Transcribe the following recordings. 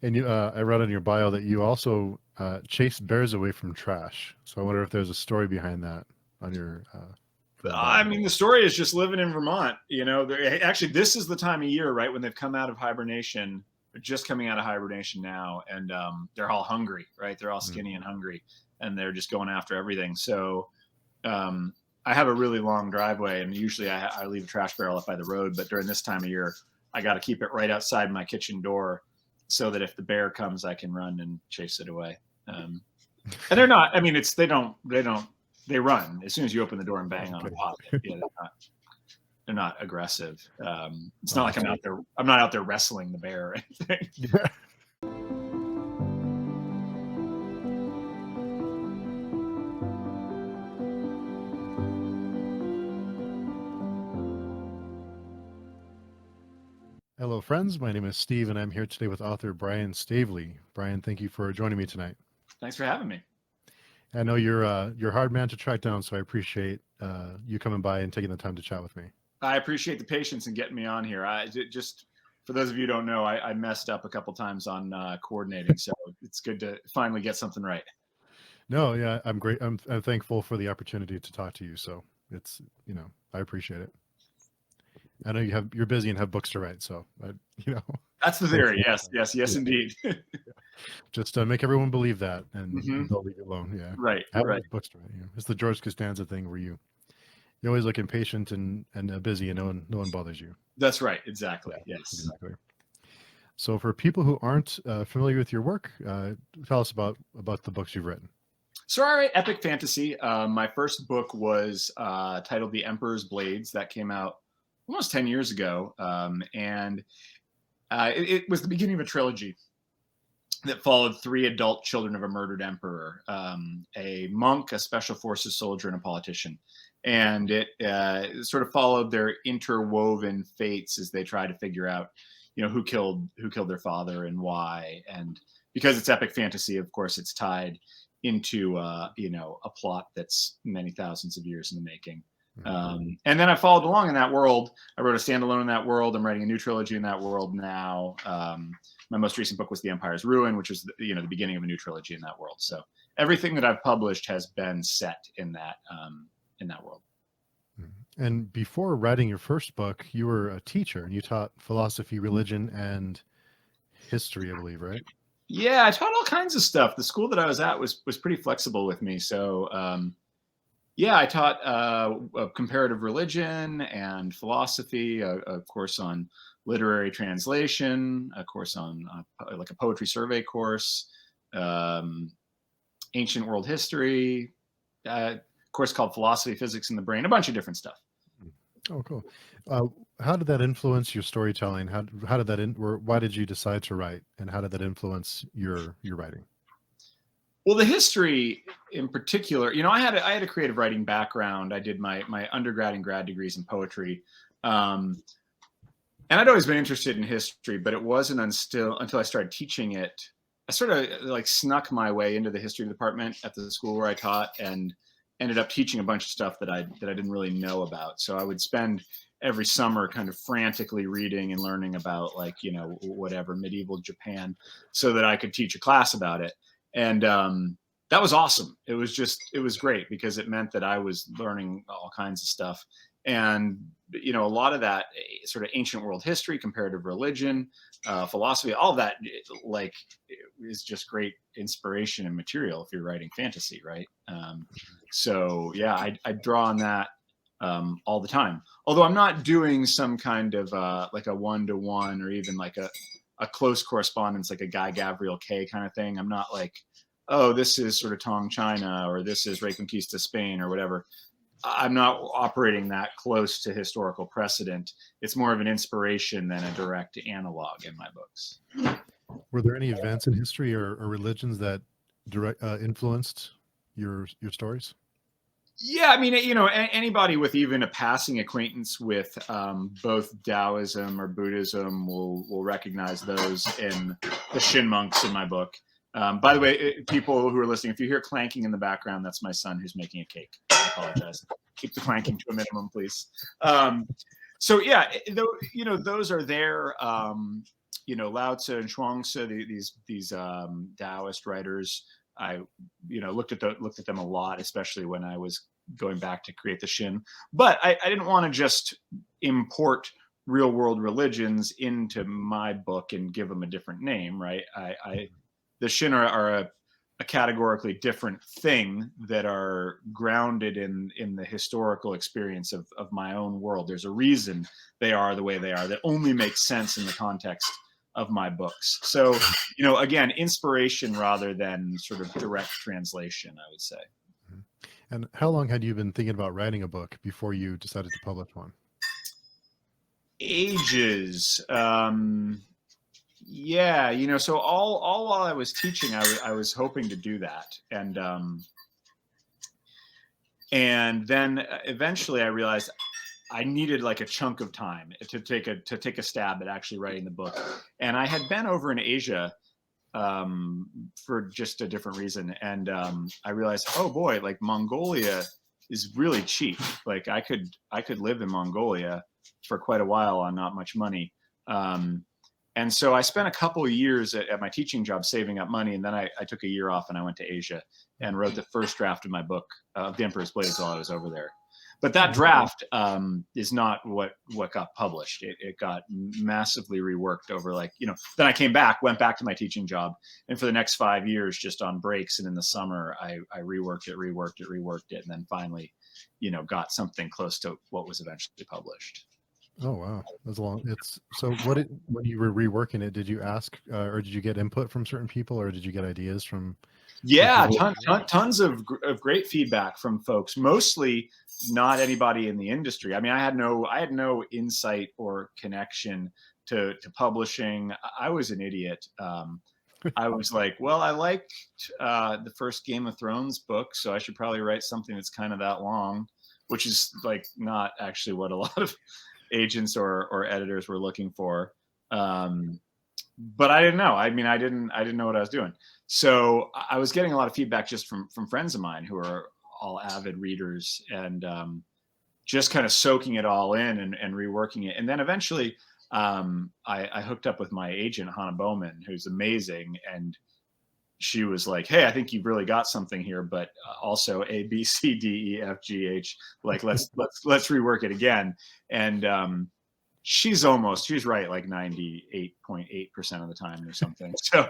And I read on your bio that you also chase bears away from trash. So I wonder if there's a story behind that on your from the I bio. mean, the story is just living in Vermont. Actually, this is the time of year, right, when they've come out of hibernation. They're just coming out of hibernation now, and they're all hungry, right? They're all Mm. skinny and hungry, and they're just going after everything. So I have a really long driveway, and usually I leave a trash barrel up by the road. But during this time of year, I got to keep it right outside my kitchen door, so that if the bear comes, I can run and chase it away. And they're not. I mean, they run as soon as you open the door and bang on a Okay. pot. Yeah, they're not aggressive. It's not Oh, like I'm not out there wrestling the bear or anything. yeah. Hello, friends. My name is Steve, and I'm here today with author Brian Staveley. Brian, thank you for joining me tonight. Thanks for having me. I know you're a hard man to track down, so I appreciate you coming by and taking the time to chat with me. I appreciate the patience in getting me on here. Just for those of you who don't know, I messed up a couple times on coordinating, so it's good to finally get something right. No, yeah, I'm great. I'm thankful for the opportunity to talk to you. So it's I appreciate it. I know you're busy and have books to write, so That's the theory. Yes, yes, yes, yeah. indeed. Just make everyone believe that, and Mm-hmm. they'll leave you alone. Yeah, Right, I have right. books to write. It's the George Costanza thing where you always look impatient and busy, and no one bothers you. That's right. Exactly. Yeah, Yes. exactly. So for people who aren't familiar with your work, tell us about the books you've written. So I write epic fantasy. My first book was titled The Emperor's Blades. That came out almost 10 years ago. And it was the beginning of a trilogy that followed three adult children of a murdered emperor, a monk, a special forces soldier, and a politician. And it sort of followed their interwoven fates as they try to figure out, who killed their father and why. And because it's epic fantasy, of course, it's tied into a plot that's many thousands of years in the making. And then I followed along in that world. I wrote a standalone in that world. I'm writing a new trilogy in that world now. My most recent book was The Empire's Ruin, which was the beginning of a new trilogy in that world. So everything that I've published has been set in that world. And before writing your first book, you were a teacher and you taught philosophy, religion, and history, I believe, right? Yeah, I taught all kinds of stuff. The school that I was at was pretty flexible with me. So I taught comparative religion and philosophy, a course on literary translation, a course on like a poetry survey course, ancient world history, a course called Philosophy, Physics, and the Brain, a bunch of different stuff. Oh, cool. How did that influence your storytelling? How did that why did you decide to write, and how did that influence your writing? Well, the history in particular, I had a creative writing background. I did my undergrad and grad degrees in poetry. And I'd always been interested in history, but it wasn't until I started teaching it. I sort of like snuck my way into the history department at the school where I taught and ended up teaching a bunch of stuff that I didn't really know about. So I would spend every summer kind of frantically reading and learning about whatever medieval Japan so that I could teach a class about it. And that was awesome. It was great because it meant that I was learning all kinds of stuff. And, a lot of that sort of ancient world history, comparative religion, philosophy, all that is just great inspiration and material if you're writing fantasy, right? So yeah, I draw on that all the time. Although I'm not doing some kind of like a one-to-one or even like a close correspondence, like a Guy Gavriel Kay kind of thing. I'm not like, oh, this is sort of Tong China or this is Reconquista Spain or whatever. I'm not operating that close to historical precedent. It's more of an inspiration than a direct analog in my books. Were there any events in history or religions that influenced your stories? Yeah, I mean, anybody with even a passing acquaintance with both Taoism or Buddhism will recognize those in the Shin monks in my book. By the way, people who are listening, if you hear clanking in the background, that's my son who's making a cake. I apologize. Keep the clanking to a minimum, please. So yeah, those are there. Lao Tzu and Chuang-Tzu, these Taoist writers. I looked at them a lot, especially when I was going back to create the Shin. But I didn't want to just import real world religions into my book and give them a different name, right? The Shin are a categorically different thing that are grounded in the historical experience of my own world. There's a reason they are the way they are that only makes sense in the context of my books. So, again, inspiration rather than sort of direct translation, I would say. And how long had you been thinking about writing a book before you decided to publish one? Ages. Yeah, so all while I was teaching, I was hoping to do that, and then eventually I realized I needed like a chunk of time to take a stab at actually writing the book. And I had been over in Asia for just a different reason, and I realized, oh boy, like Mongolia is really cheap. Like I could live in Mongolia for quite a while on not much money. And so I spent a couple of years at my teaching job saving up money, and then I took a year off and I went to Asia and wrote the first draft of my book, The Emperor's Blades, while I was over there. But that draft is not what got published. It got massively reworked over then I came back, went back to my teaching job, and for the next 5 years, just on breaks and in the summer, I reworked it, and then finally, got something close to what was eventually published. Oh wow, that's long. When you were reworking it, did you ask or did you get input from certain people, or did you get ideas from? Yeah, tons of great feedback from folks. Mostly not anybody in the industry. I mean, I had no insight or connection to publishing. I was an idiot. I was like, well, I liked the first Game of Thrones book, so I should probably write something that's kind of that long, which is like not actually what a lot of agents or editors were looking for. But I didn't know. I mean, I didn't know what I was doing. So I was getting a lot of feedback just from friends of mine who are all avid readers, and just kind of soaking it all in and reworking it. And then eventually I hooked up with my agent, Hannah Bowman, who's amazing. And she was like, hey, I think you've really got something here, but also A, B, C, D, E, F, G, H, like let's rework it again. And she's right like 98.8% of the time or something. So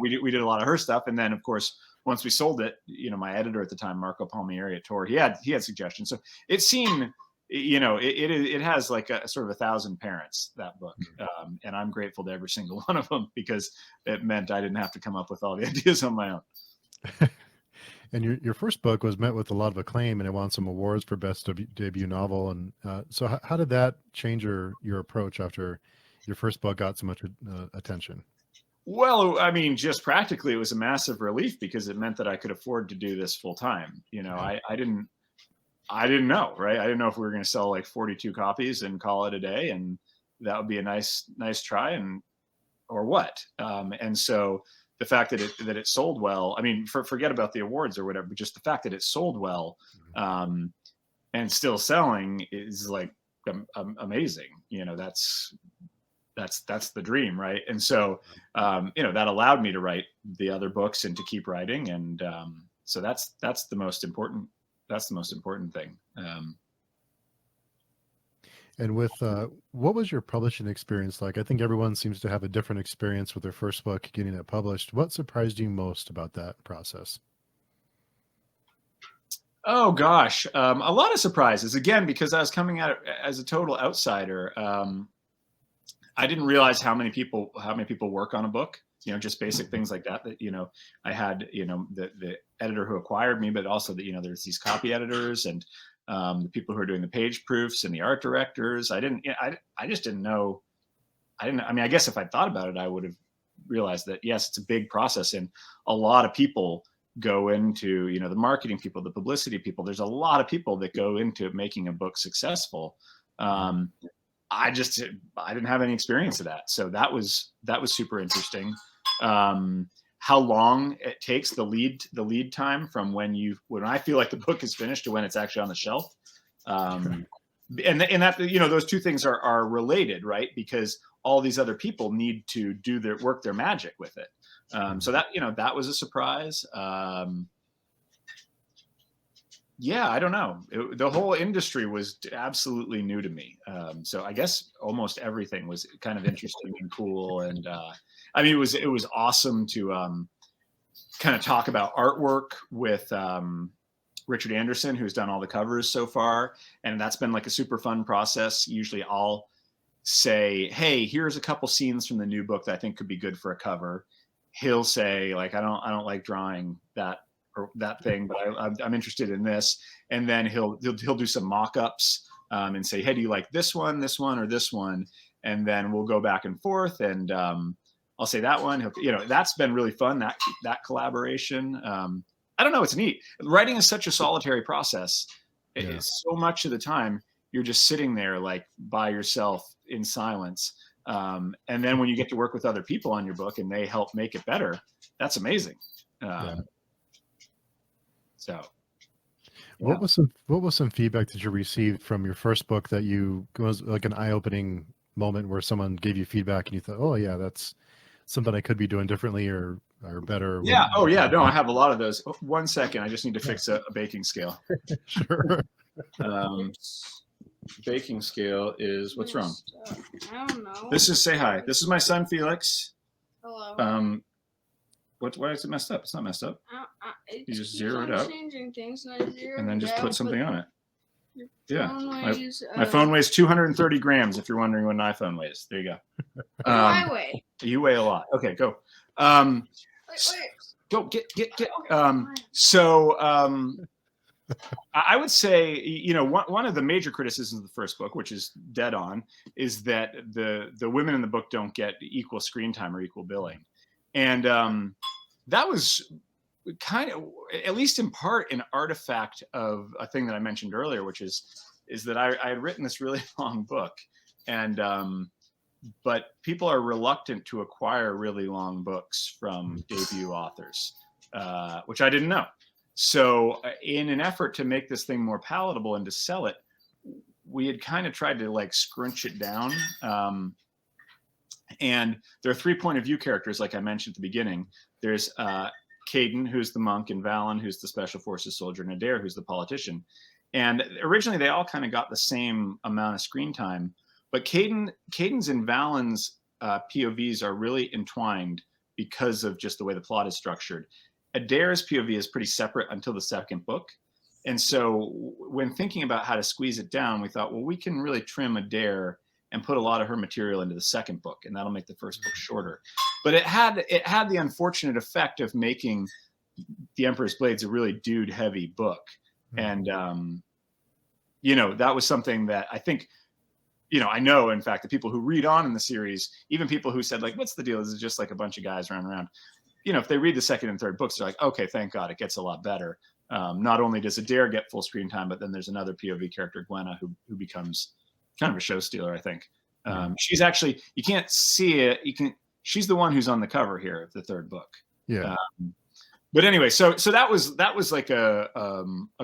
we did a lot of her stuff. And then of course, once we sold it, my editor at the time, Marco Palmieri at Tor, he had suggestions. So it seemed, it has like a sort of 1,000 parents, that book. And I'm grateful to every single one of them, because it meant I didn't have to come up with all the ideas on my own. And your first book was met with a lot of acclaim, and it won some awards for best debut novel. And so how did that change your approach after your first book got so much attention? Well, I mean, just practically, it was a massive relief, because it meant that I could afford to do this full time. I didn't know, right? I didn't know if we were going to sell like 42 copies and call it a day, and that would be a nice try, or what. And so the fact that it sold well, I mean, forget about the awards or whatever, but just the fact that it sold well, and still selling is like amazing. That's the dream, right? And so that allowed me to write the other books and to keep writing, and so that's the most important thing. And with what was your publishing experience like? I think everyone seems to have a different experience with their first book getting it published. What surprised you most about that process? Oh gosh, a lot of surprises. Again, because I was coming at it as a total outsider. I didn't realize how many people work on a book. Just basic things like that. I had the editor who acquired me, but also there's these copy editors and the people who are doing the page proofs and the art directors. I just didn't know. I mean, I guess if I thought about it, I would have realized that yes, it's a big process, and a lot of people go into the marketing people, the publicity people. There's a lot of people that go into making a book successful. I didn't have any experience of that, so that was super interesting. How long it takes, the lead time from when I feel like the book is finished to when it's actually on the shelf. And that those two things are related, right? Because all these other people need to do their magic with it. So that, that was a surprise. Yeah, I don't know. The whole industry was absolutely new to me. So I guess almost everything was kind of interesting and cool. And I mean, it was awesome to kind of talk about artwork with Richard Anderson, who's done all the covers so far. And that's been like a super fun process. Usually I'll say, hey, here's a couple scenes from the new book that I think could be good for a cover. He'll say, like, I don't like drawing that or that thing, but I'm interested in this. And then he'll do some mock-ups and say, hey, do you like this one, or this one? And then we'll go back and forth, and I'll say that one. That's been really fun, that collaboration. I don't know, it's neat. Writing is such a solitary process. So much of the time you're just sitting there like by yourself in silence. And then when you get to work with other people on your book and they help make it better, that's amazing. So, what was some feedback that you received from your first book that was like an eye-opening moment where someone gave you feedback and you thought, oh yeah, that's something I could be doing differently or better? Yeah. Oh yeah. No, I have a lot of those. 1 second. I just need to fix a baking scale. Sure. Baking scale is what's wrong? I don't know. This is say hi. This is my son Felix. Hello. Why is it messed up? It's not messed up. You just zero it out. Changing things, and then just put something on it. Yeah. My My phone weighs 230 grams. If you're wondering what an iPhone weighs, there you go. I weigh. You weigh a lot. Okay, go. Wait. Go get. Okay, So I would say, one of the major criticisms of the first book, which is dead on, is that the women in the book don't get equal screen time or equal billing. And that was kind of, at least in part, an artifact of a thing that I mentioned earlier, which is that I had written this really long book, and but people are reluctant to acquire really long books from debut authors, which I didn't know. So in an effort to make this thing more palatable and to sell it, we had kind of tried to like scrunch it down. And there are 3 point of view characters, like I mentioned at the beginning. There's Caden, who's the monk, and Valen, who's the special forces soldier, and Adair, who's the politician. And originally they all kind of got the same amount of screen time, but Caden's and Valen's POVs are really entwined because of just the way the plot is structured. Adair's POV is pretty separate until the second book. And so when thinking about how to squeeze it down, we thought, well, we can really trim Adair and put a lot of her material into the second book, and that'll make the first book shorter. But it had the unfortunate effect of making The Emperor's Blades a really dude-heavy book. And, that was something that I think, I know, in fact, the people who read on in the series, even people who said, like, what's the deal? This is just like a bunch of guys running around. If they read the second and third books, they're like, okay, thank God, it gets a lot better. Not only does Adair get full screen time, but then there's another POV character, Gwenna, who becomes kind of a show stealer, I think. She's actually, you can't see it. She's the one who's on the cover here of the third book. Yeah. But anyway, so that was like a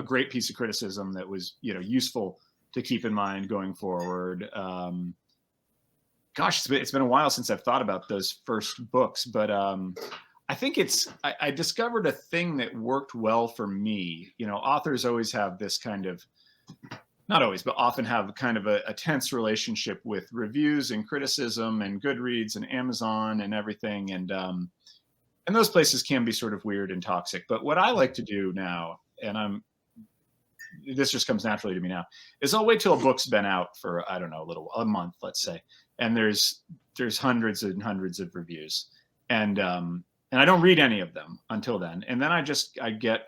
great piece of criticism that was, useful to keep in mind going forward. Gosh, it's been a while since I've thought about those first books, but I think I discovered a thing that worked well for me. Authors always have this kind of, not always, but often have kind of a tense relationship with reviews and criticism and Goodreads and Amazon and everything. And those places can be sort of weird and toxic. But what I like to do now, and this just comes naturally to me now, is I'll wait till a book's been out for, I don't know, a month, let's say. And there's hundreds and hundreds of reviews. And I don't read any of them until then. And then I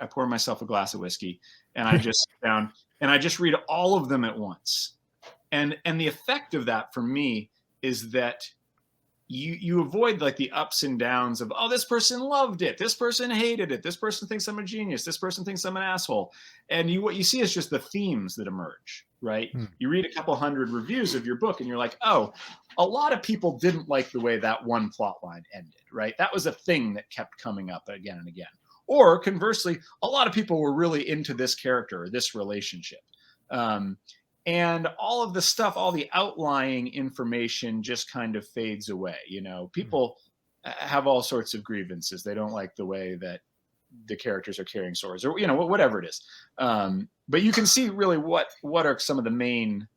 pour myself a glass of whiskey, and I just sit down and I just read all of them at once. And the effect of that for me is that you avoid like the ups and downs of, oh, this person loved it, this person hated it, this person thinks I'm a genius, this person thinks I'm an asshole. And what you see is just the themes that emerge, right? You read a couple hundred reviews of your book and you're like, oh, a lot of people didn't like the way that one plot line ended, right? That was a thing that kept coming up again and again. Or conversely, a lot of people were really into this character or this relationship. and all of the stuff, all the outlying information just kind of fades away. People have all sorts of grievances. They don't like the way that the characters are carrying swords, or whatever it is. But you can see really what are some of the main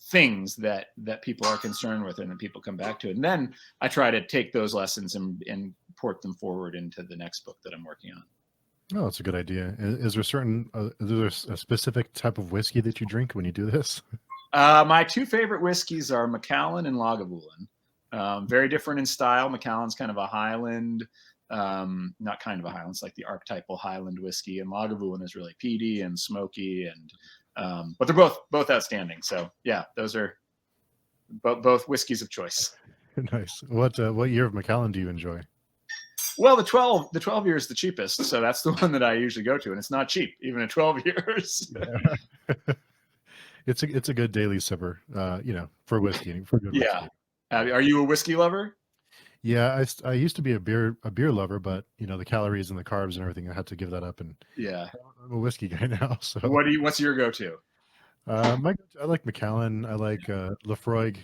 things that people are concerned with and that people come back to. And then I try to take those lessons and port them forward into the next book that I'm working on. Oh, that's a good idea. Is there a specific type of whiskey that you drink when you do this? My two favorite whiskeys are Macallan and Lagavulin. Very different in style. Macallan's kind of a Highland, not kind of a Highland, it's like the archetypal Highland whiskey, and Lagavulin is really peaty and smoky, and but they're both outstanding. So yeah, those are both whiskeys of choice. Nice. What year of Macallan do you enjoy? Well, the 12 year is the cheapest, so that's the one that I usually go to, and it's not cheap even at 12 years. Yeah. It's a good daily sipper, for whiskey, for good Yeah. whiskey. Are you a whiskey lover? Yeah, I used to be a beer lover, but the calories and the carbs and everything, I had to give that up, and Yeah. I'm a whiskey guy now. So What's your go-to? I like Macallan. I like Lafroig.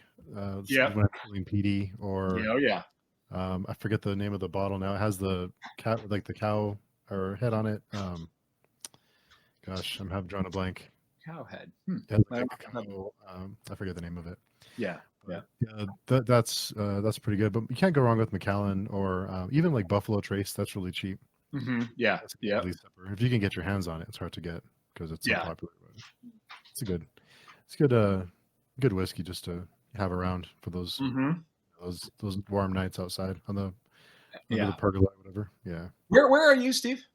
Yeah. When I'm feeling peaty, or Yeah. I forget the name of the bottle now. It has the cat, like the cow or head on it. Gosh, I'm drawing a blank. Cowhead. Yeah, like cow, I forget the name of it. Yeah. That's pretty good. But you can't go wrong with Macallan, or even like Buffalo Trace. That's really cheap. Mm-hmm. Yeah. That's a Yeah. daily sipper. If you can get your hands on it, it's hard to get because it's so Yeah. popular. But it's good whiskey just to have around for those Mm-hmm. those warm nights outside under Yeah. the pergola, whatever. Yeah. Where are you, Steve?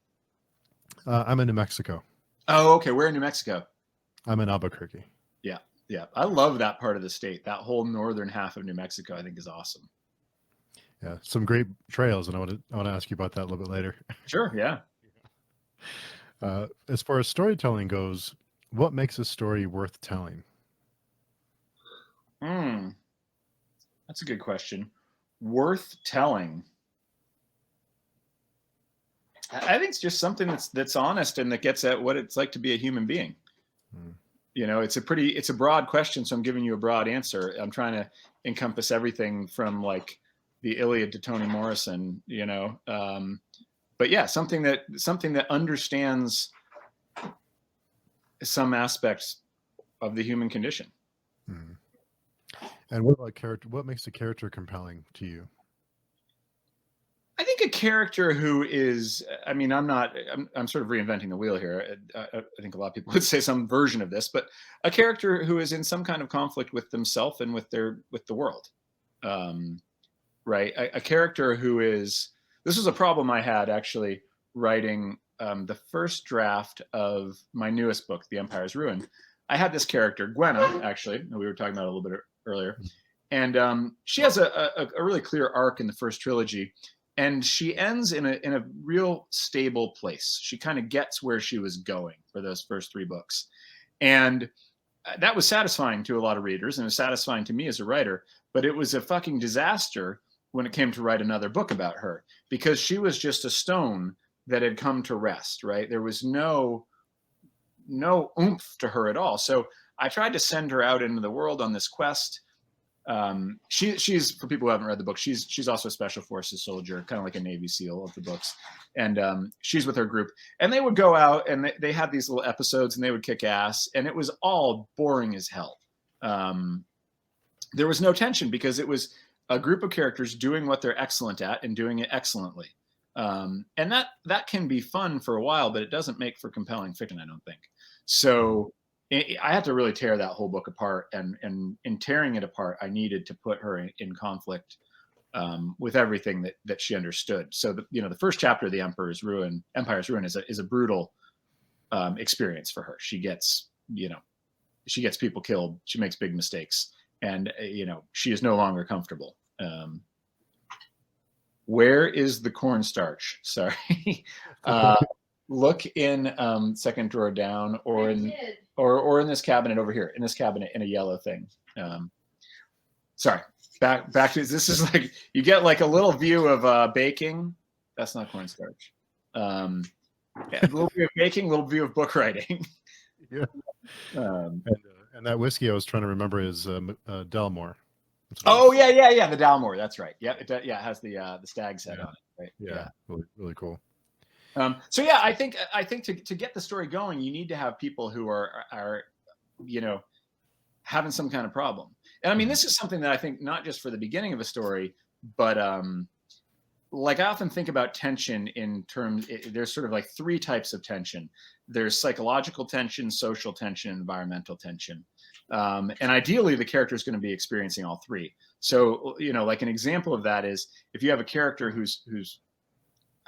I'm in New Mexico. Oh, okay. We're in New Mexico. I'm in Albuquerque. Yeah. I love that part of the state. That whole northern half of New Mexico, I think, is awesome. Yeah, some great trails, and I want to ask you about that a little bit later. Sure. Yeah. As far as storytelling goes, what makes a story worth telling? That's a good question. Worth telling. I think it's just something that's honest and that gets at what it's like to be a human being. It's a broad question, so I'm giving you a broad answer. I'm trying to encompass everything from like the Iliad to Toni Morrison, but yeah, something that understands some aspects of the human condition. Mm-hmm. And what about character? What makes a character compelling to you? I think a character who is, I'm sort of reinventing the wheel here. I think a lot of people would say some version of this, but a character who is in some kind of conflict with themselves and with the world. Right. A character who is, this was a problem I had actually writing the first draft of my newest book, The Empire's Ruin. I had this character, Gwenna, actually, we were talking about it a little bit earlier. And she has a really clear arc in the first trilogy. And she ends in a real stable place. She kind of gets where she was going for those first 3 books. And that was satisfying to a lot of readers, and it was satisfying to me as a writer. But it was a fucking disaster when it came to write another book about her, because she was just a stone that had come to rest, right? There was no oomph to her at all. So I tried to send her out into the world on this quest. She's, for people who haven't read the book, she's also a special forces soldier, kind of like a Navy SEAL of the books. And she's with her group, and they would go out and they had these little episodes and they would kick ass, and it was all boring as hell. There was no tension because it was a group of characters doing what they're excellent at and doing it excellently. And that can be fun for a while, but it doesn't make for compelling fiction, I don't think. So I had to really tear that whole book apart, and in tearing it apart, I needed to put her in conflict with everything that she understood. So the first chapter of the Empire's Ruin is a brutal experience for her. She gets people killed. She makes big mistakes, and she is no longer comfortable. Where is the cornstarch? Sorry. Look in second drawer down, or in this cabinet over here, in this cabinet in a yellow thing. Sorry, back to this is like you get like a little view of baking. That's not cornstarch. A little view of baking, a little view of book writing. Yeah. And that whiskey I was trying to remember is Delmore. Oh yeah, the Dalmore. That's right. Yeah, it has the stag's head on it. Right. Yeah. Really, really cool. So yeah, I think to get the story going, you need to have people who are having some kind of problem. And I mean, this is something that I think not just for the beginning of a story, but like I often think about tension in terms. There's sort of like three types of tension. There's psychological tension, social tension, environmental tension. And ideally, the character is going to be experiencing all three. So, like an example of that is if you have a character who's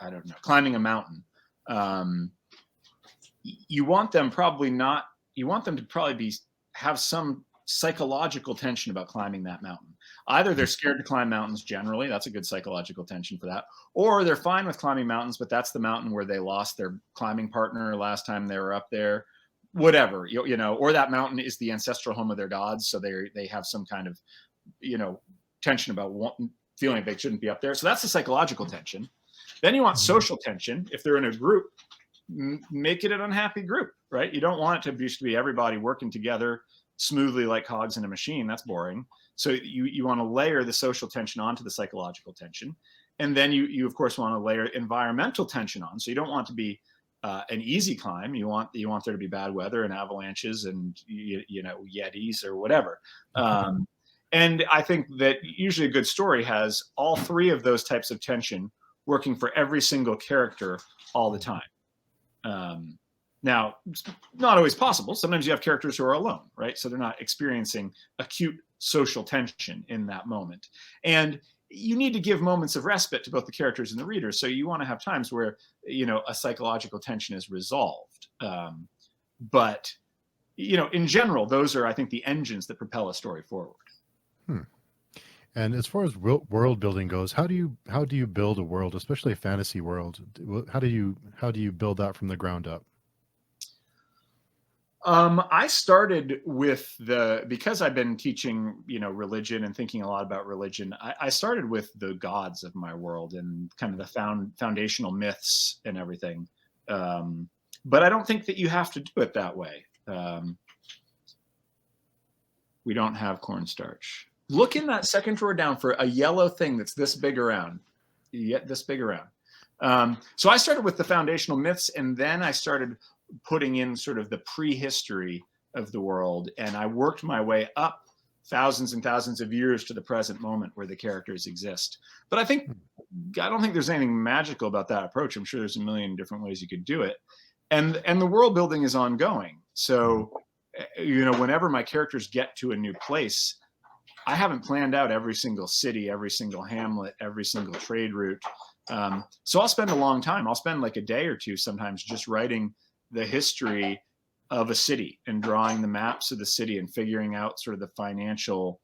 I don't know, climbing a mountain, you want them to probably have some psychological tension about climbing that mountain. Either they're scared to climb mountains generally, that's a good psychological tension for that, or they're fine with climbing mountains, but that's the mountain where they lost their climbing partner last time they were up there. Whatever, or that mountain is the ancestral home of their gods, so they have some kind of, tension about feeling like they shouldn't be up there. So that's the psychological tension. Then you want social tension. If they're in a group, make it an unhappy group, right? You don't want it to be everybody working together smoothly like cogs in a machine. That's boring. So you want to layer the social tension onto the psychological tension, and then you of course want to layer environmental tension on. So you don't want to be an easy climb. You want there to be bad weather and avalanches and Yetis or whatever. And I think that usually a good story has all three of those types of tension working for every single character all the time. Now, it's not always possible. Sometimes you have characters who are alone, right? So they're not experiencing acute social tension in that moment. And you need to give moments of respite to both the characters and the readers. So you want to have times where, a psychological tension is resolved. But in general, those are, I think, the engines that propel a story forward. And as far as world building goes, how do you build a world, especially a fantasy world? How do you build that from the ground up? I started with because I've been teaching, religion and thinking a lot about religion. I started with the gods of my world and kind of the foundational myths and everything. But I don't think that you have to do it that way. We don't have cornstarch. Look in that second drawer down for a yellow thing that's this big around. This big around. So I started with the foundational myths, and then I started putting in sort of the prehistory of the world, and I worked my way up thousands and thousands of years to the present moment where the characters exist. But I don't think there's anything magical about that approach. I'm sure there's a million different ways you could do it, and the world building is ongoing. So whenever my characters get to a new place, I haven't planned out every single city, every single hamlet, every single trade route. So I'll spend a long time. I'll spend like a day or two sometimes just writing the history of a city and drawing the maps of the city and figuring out sort of the financial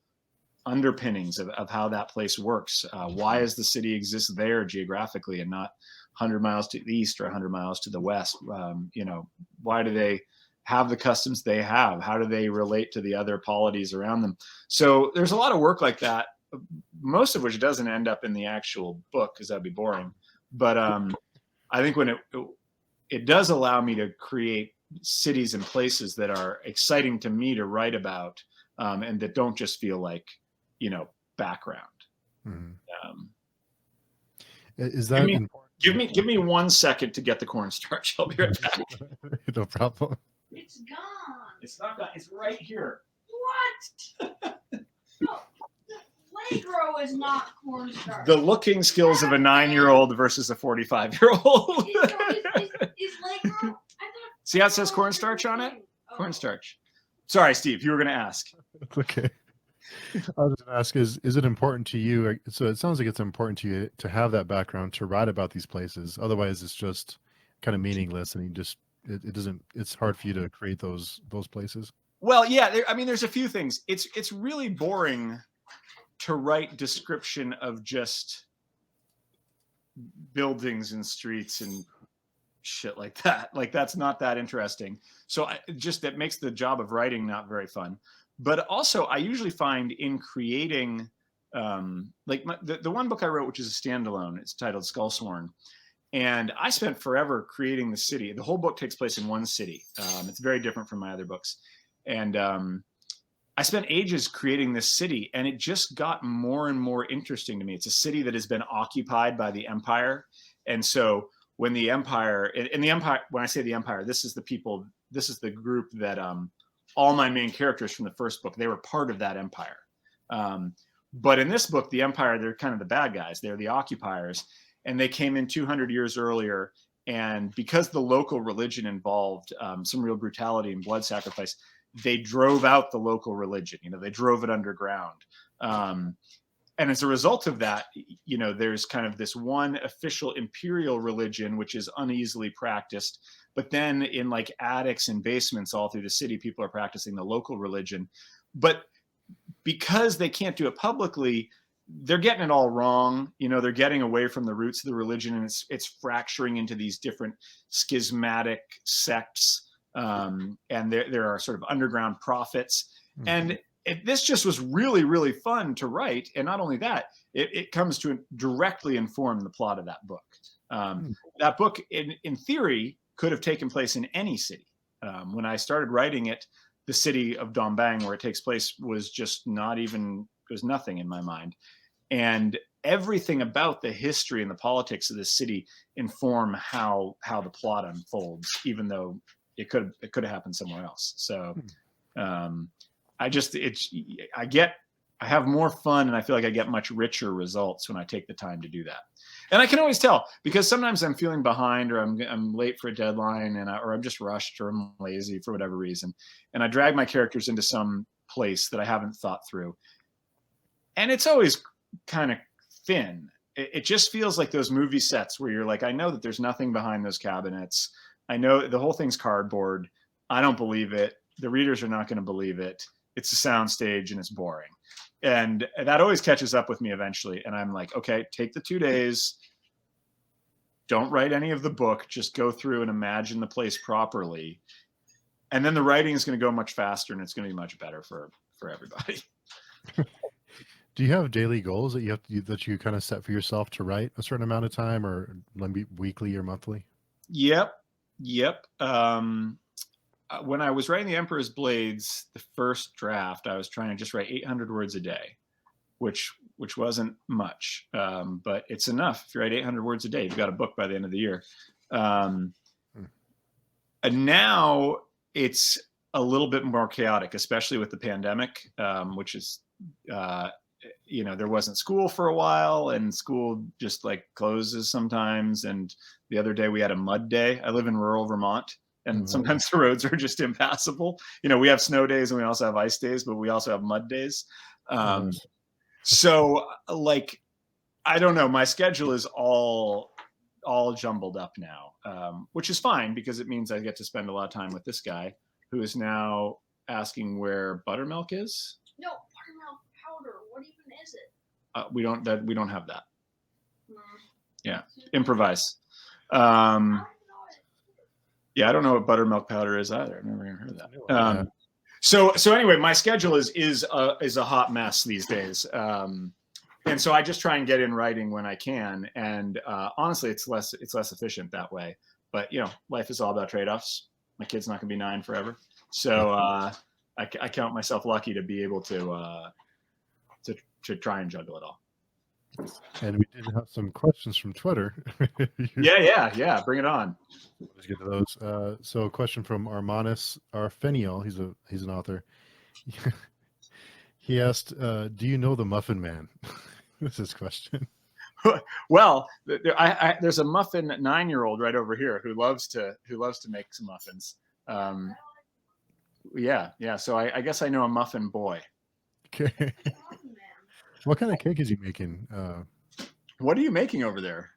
underpinnings of how that place works. Why does the city exist there geographically and not 100 miles to the east or 100 miles to the west? Why do they have the customs they have? How do they relate to the other polities around them? So there's a lot of work like that, most of which doesn't end up in the actual book because that'd be boring. But I think when it does allow me to create cities and places that are exciting to me to write about, and that don't just feel like, background. Mm-hmm. Is that give me 1 second to get the cornstarch. I'll be right back. No problem. It's gone. It's not gone. It's right here. What? No, the Legro is not cornstarch. The looking skills of a 9-year-old versus a 45-year-old. Is Legro? See how it says cornstarch on it? Oh. Cornstarch. Sorry, Steve, you were going to ask. Okay. I was going to ask, is it important to you? So it sounds like it's important to you to have that background to write about these places. Otherwise, it's just kind of meaningless, and it doesn't. It's hard for you to create those places. Well, yeah. There's a few things. It's really boring to write description of just buildings and streets and shit like that. Like that's not that interesting. So that makes the job of writing not very fun. But also, I usually find in creating, the one book I wrote, which is a standalone, it's titled Skullsworn. And I spent forever creating the city. The whole book takes place in one city. It's very different from my other books. And I spent ages creating this city, and it just got more and more interesting to me. It's a city that has been occupied by the Empire. And so when the Empire, and the Empire, when I say the Empire, this is the people, this is the group that all my main characters from the first book, they were part of that Empire. But in this book, the Empire, they're kind of the bad guys. They're the occupiers. And they came in 200 years earlier. And because the local religion involved some real brutality and blood sacrifice, they drove out the local religion. You know, they drove it underground. And as a result of that, you know, there's kind of this one official imperial religion, which is uneasily practiced. But then in like attics and basements all through the city, people are practicing the local religion. But because they can't do it publicly, they're getting it all wrong. You know, they're getting away from the roots of the religion, and it's fracturing into these different schismatic sects. And there are sort of underground prophets. Mm-hmm. And this just was really, really fun to write. And not only that, it comes to directly inform the plot of that book. That book, in theory, could have taken place in any city. When I started writing it, the city of Dombang, where it takes place, was just not even, there's nothing in my mind. And everything about the history and the politics of this city inform how the plot unfolds, even though it could have happened somewhere else. So I have more fun, and I feel like I get much richer results when I take the time to do that. And I can always tell, because sometimes I'm feeling behind, or I'm late for a deadline, or I'm just rushed, or I'm lazy for whatever reason, and I drag my characters into some place that I haven't thought through, and it's always kind of thin. It just feels like those movie sets where you're like, I know that there's nothing behind those cabinets. I know the whole thing's cardboard. I don't believe it. The readers are not going to believe it. It's a soundstage and it's boring. And that always catches up with me eventually. And I'm like, okay, take the 2 days. Don't write any of the book. Just go through and imagine the place properly. And then the writing is going to go much faster, and it's going to be much better for everybody. Do you have daily goals that you kind of set for yourself to write a certain amount of time, or maybe weekly or monthly? Yep. When I was writing The Emperor's Blades, the first draft, I was trying to just write 800 words a day, which wasn't much, but it's enough. If you write 800 words a day, you've got a book by the end of the year. And now it's a little bit more chaotic, especially with the pandemic, which is, you know, there wasn't school for a while, and school just like closes sometimes. And the other day we had a mud day. I live in rural Vermont, and sometimes the roads are just impassable. You know, we have snow days and we also have ice days, but we also have mud days. So like, I don't know, my schedule is all jumbled up now, which is fine, because it means I get to spend a lot of time with this guy who is now asking where buttermilk is. No, buttermilk powder. What even is it? We don't have that. No. Yeah, improvise. Yeah, I don't know what buttermilk powder is either. I've never even heard of that. So anyway, my schedule is a hot mess these days, and so I just try and get in writing when I can. And honestly, it's less efficient that way. But you know, life is all about trade-offs. My kid's not going to be 9 forever, so I count myself lucky to be able to try and juggle it all. And we did have some questions from Twitter. Yeah. Bring it on. Let's get to those. So a question from Armanis Arfenial. He's an author. He asked, do you know the Muffin Man? This is his question. Well, there's a muffin 9-year-old right over here who loves to make some muffins. Yeah. So I guess I know a muffin boy. Okay. What kind of cake is he making? What are you making over there?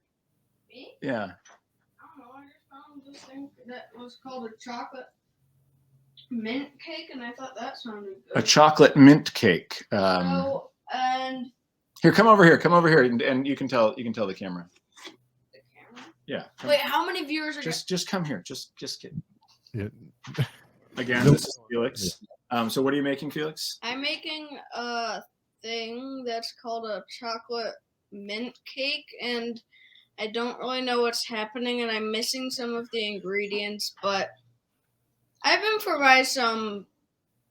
Me? Yeah. I don't know. I just found this thing that was called a chocolate mint cake, and I thought that sounded good. A chocolate mint cake. And here, come over here, and you can tell the camera. The camera? Yeah. Wait, how many viewers are just come here. Just kidding. Yeah. Again, this is Felix. So what are you making, Felix? I'm making a thing that's called a chocolate mint cake, and I don't really know what's happening, and I'm missing some of the ingredients, but I've improvised some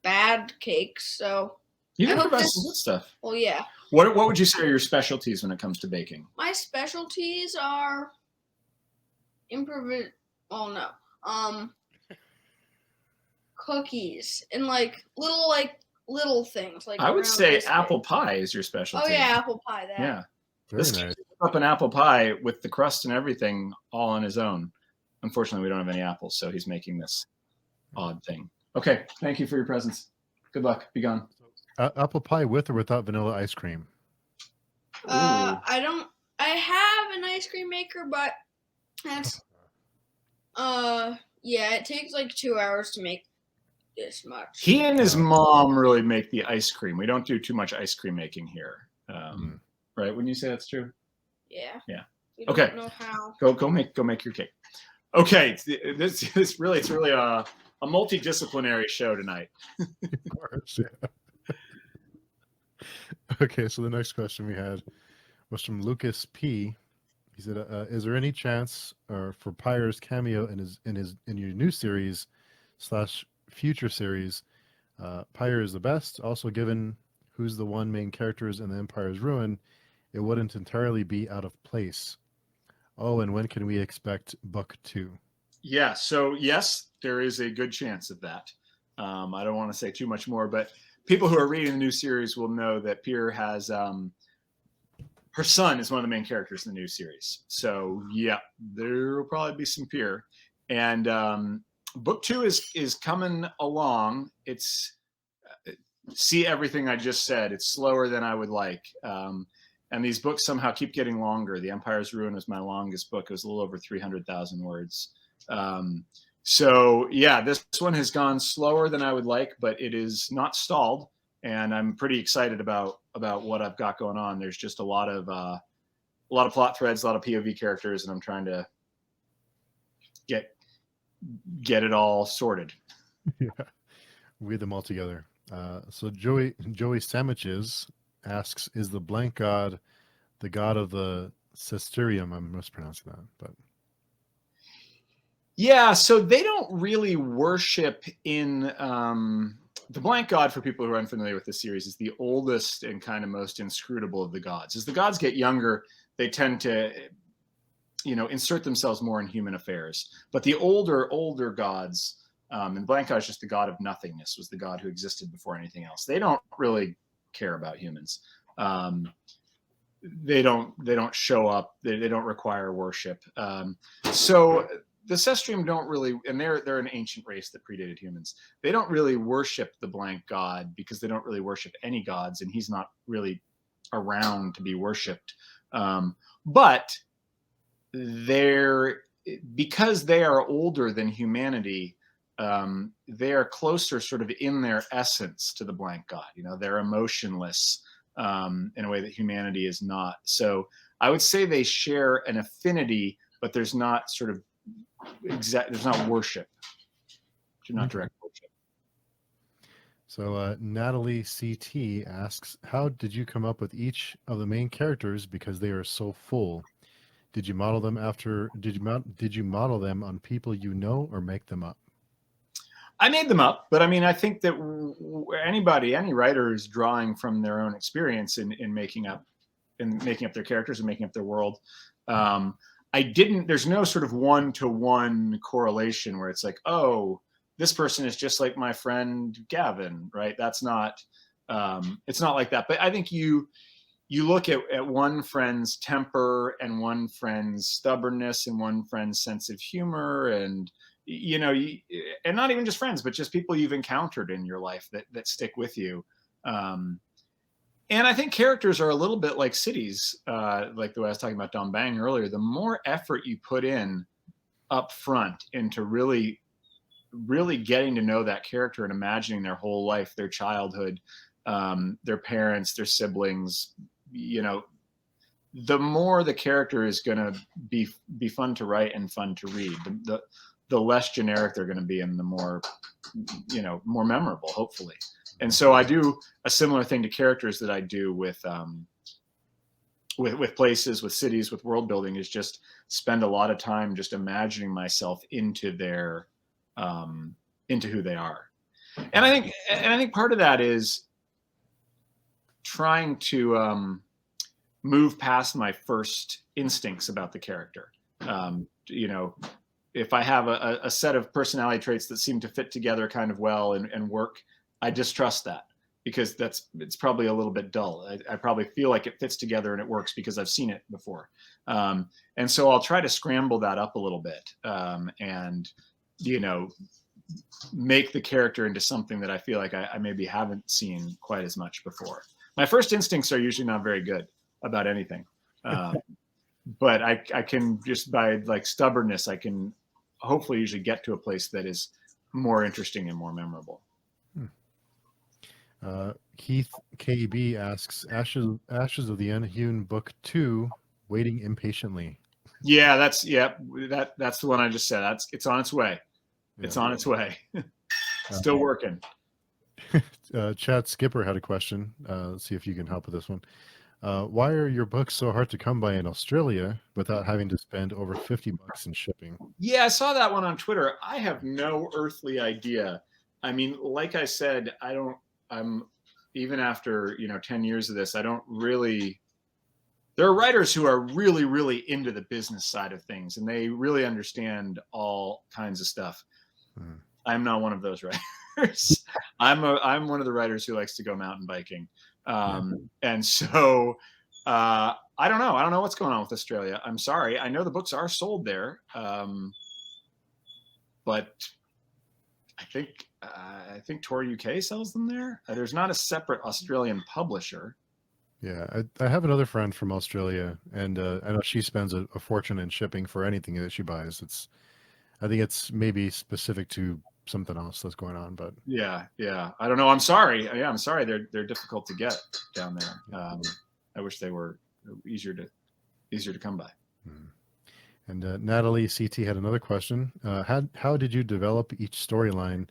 bad cakes. So You I did hope provide this- some good stuff. well, yeah. What would you say are your specialties when it comes to baking? My specialties are cookies and little things like I would around say biscuit. apple pie is your specialty. Oh yeah, apple pie. That. Yeah. Very This nice. kid cooked up an apple pie with the crust and everything all on his own. Unfortunately, we don't have any apples, so he's making this odd thing. Okay, thank you for your presence. Good luck. Be gone. Apple pie with or without vanilla ice cream? Ooh. I have an ice cream maker, but that's yeah, it takes like 2 hours to make this much. He and his mom really make the ice cream. We don't do too much ice cream making here. Right? Wouldn't you say that's true? Yeah. Yeah. We Okay. don't know how. Go make your cake. Okay. It's really a multidisciplinary show tonight. Of course, yeah. Okay, so the next question we had was from Lucas P. He said, "Is there any chance for Pyro's cameo in your new series / future series? Pyro is the best. Also, given who's the one main characters in the Empire's Ruin, it wouldn't entirely be out of place. Oh, and when can we expect book 2? Yeah. So yes, there is a good chance of that. I don't want to say too much more, but people who are reading the new series will know that Pierre has her son is one of the main characters in the new series. So yeah, there will probably be some Pierre. And book 2 is coming along. It's see everything I just said. It's slower than I would like. And these books somehow keep getting longer. The Empire's Ruin was my longest book. It was a little over 300,000 words. So yeah, this one has gone slower than I would like, but it is not stalled. And I'm pretty excited about what I've got going on. There's just a lot of plot threads, a lot of POV characters, and I'm trying to get it all sorted. Yeah, weed them all together. So Joey Sandwiches asks, "Is the blank god the god of the Cesterium?" I'm mispronouncing that, but yeah. So they don't really worship in the blank god. For people who are unfamiliar with the series, is the oldest and kind of most inscrutable of the gods. As the gods get younger, they tend to insert themselves more in human affairs. But the older gods, and blank god is just the god of nothingness, was the god who existed before anything else. They don't really care about humans. They don't show up. They don't require worship. So the Cestrium don't really, and they're an ancient race that predated humans. They don't really worship the blank god because they don't really worship any gods, and he's not really around to be worshipped. But because they are older than humanity, they are closer sort of in their essence to the blank god. They're emotionless in a way that humanity is not. So I would say they share an affinity, but there's not sort of there's not worship. There's not direct worship. So Natalie CT asks, "How did you come up with each of the main characters because they are so full? Did you model them did you model them on people you know or make them up?" I made them up, but I mean, I think that any writer is drawing from their own experience in making up their characters and making up their world. There's no sort of one-to-one correlation where it's like, oh, this person is just like my friend Gavin, right? That's not, it's not like that. But I think you look at one friend's temper and one friend's stubbornness and one friend's sense of humor, and and not even just friends, but just people you've encountered in your life that stick with you. And I think characters are a little bit like cities, like the way I was talking about Don Bang earlier. The more effort you put in up front into really, really getting to know that character and imagining their whole life, their childhood, their parents, their siblings, the more the character is going to be fun to write and fun to read. The less generic they're going to be, and the more memorable, hopefully. And so I do a similar thing to characters that I do with places, with cities, with world building, is just spend a lot of time just imagining myself into who they are. And I think part of that is trying to move past my first instincts about the character. You know, if I have a set of personality traits that seem to fit together kind of well and work, I distrust that, because it's probably a little bit dull. I probably feel like it fits together and it works because I've seen it before. And so I'll try to scramble that up a little bit, and, you know, make the character into something that I feel like I maybe haven't seen quite as much before. My first instincts are usually not very good about anything. But I can, just by like stubbornness, I can hopefully usually get to a place that is more interesting and more memorable. Keith KB asks, Ashes of the UNHEWN Book 2, waiting impatiently. Yeah, that's the one I just said. It's on its way. It's on its way. Still working. Chad Skipper had a question. Let's see if you can help with this one. Why are your books so hard to come by in Australia without having to spend over $50 in shipping? Yeah, I saw that one on Twitter. I have no earthly idea. I mean, like I said, I'm even after, 10 years of this, I don't really, there are writers who are really, really into the business side of things, and they really understand all kinds of stuff. I'm not one of those writers. I'm one of the writers who likes to go mountain biking. And so I don't know. I don't know what's going on with Australia. I'm sorry. I know the books are sold there. But I think Tor UK sells them there. There's not a separate Australian publisher. Yeah, I have another friend from Australia, and I know she spends a fortune in shipping for anything that she buys. I think it's maybe specific to something else that's going on, but yeah, I don't know. I'm sorry. Yeah, I'm sorry. They're difficult to get down there. I wish they were easier to come by. And Natalie CT had another question. How did you develop each storyline?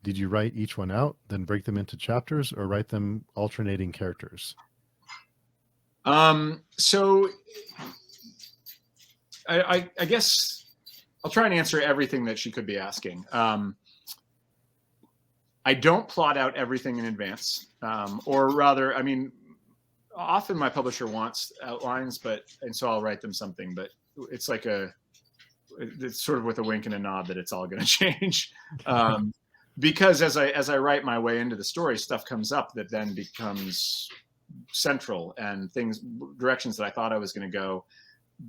Did you write each one out, then break them into chapters, or write them alternating characters? So I guess I'll try and answer everything that she could be asking. I don't plot out everything in advance, or rather, I mean, often my publisher wants outlines, and so I'll write them something, but it's like it's sort of with a wink and a nod that it's all going to change. Because as I write my way into the story, stuff comes up that then becomes central, and directions that I thought I was going to go,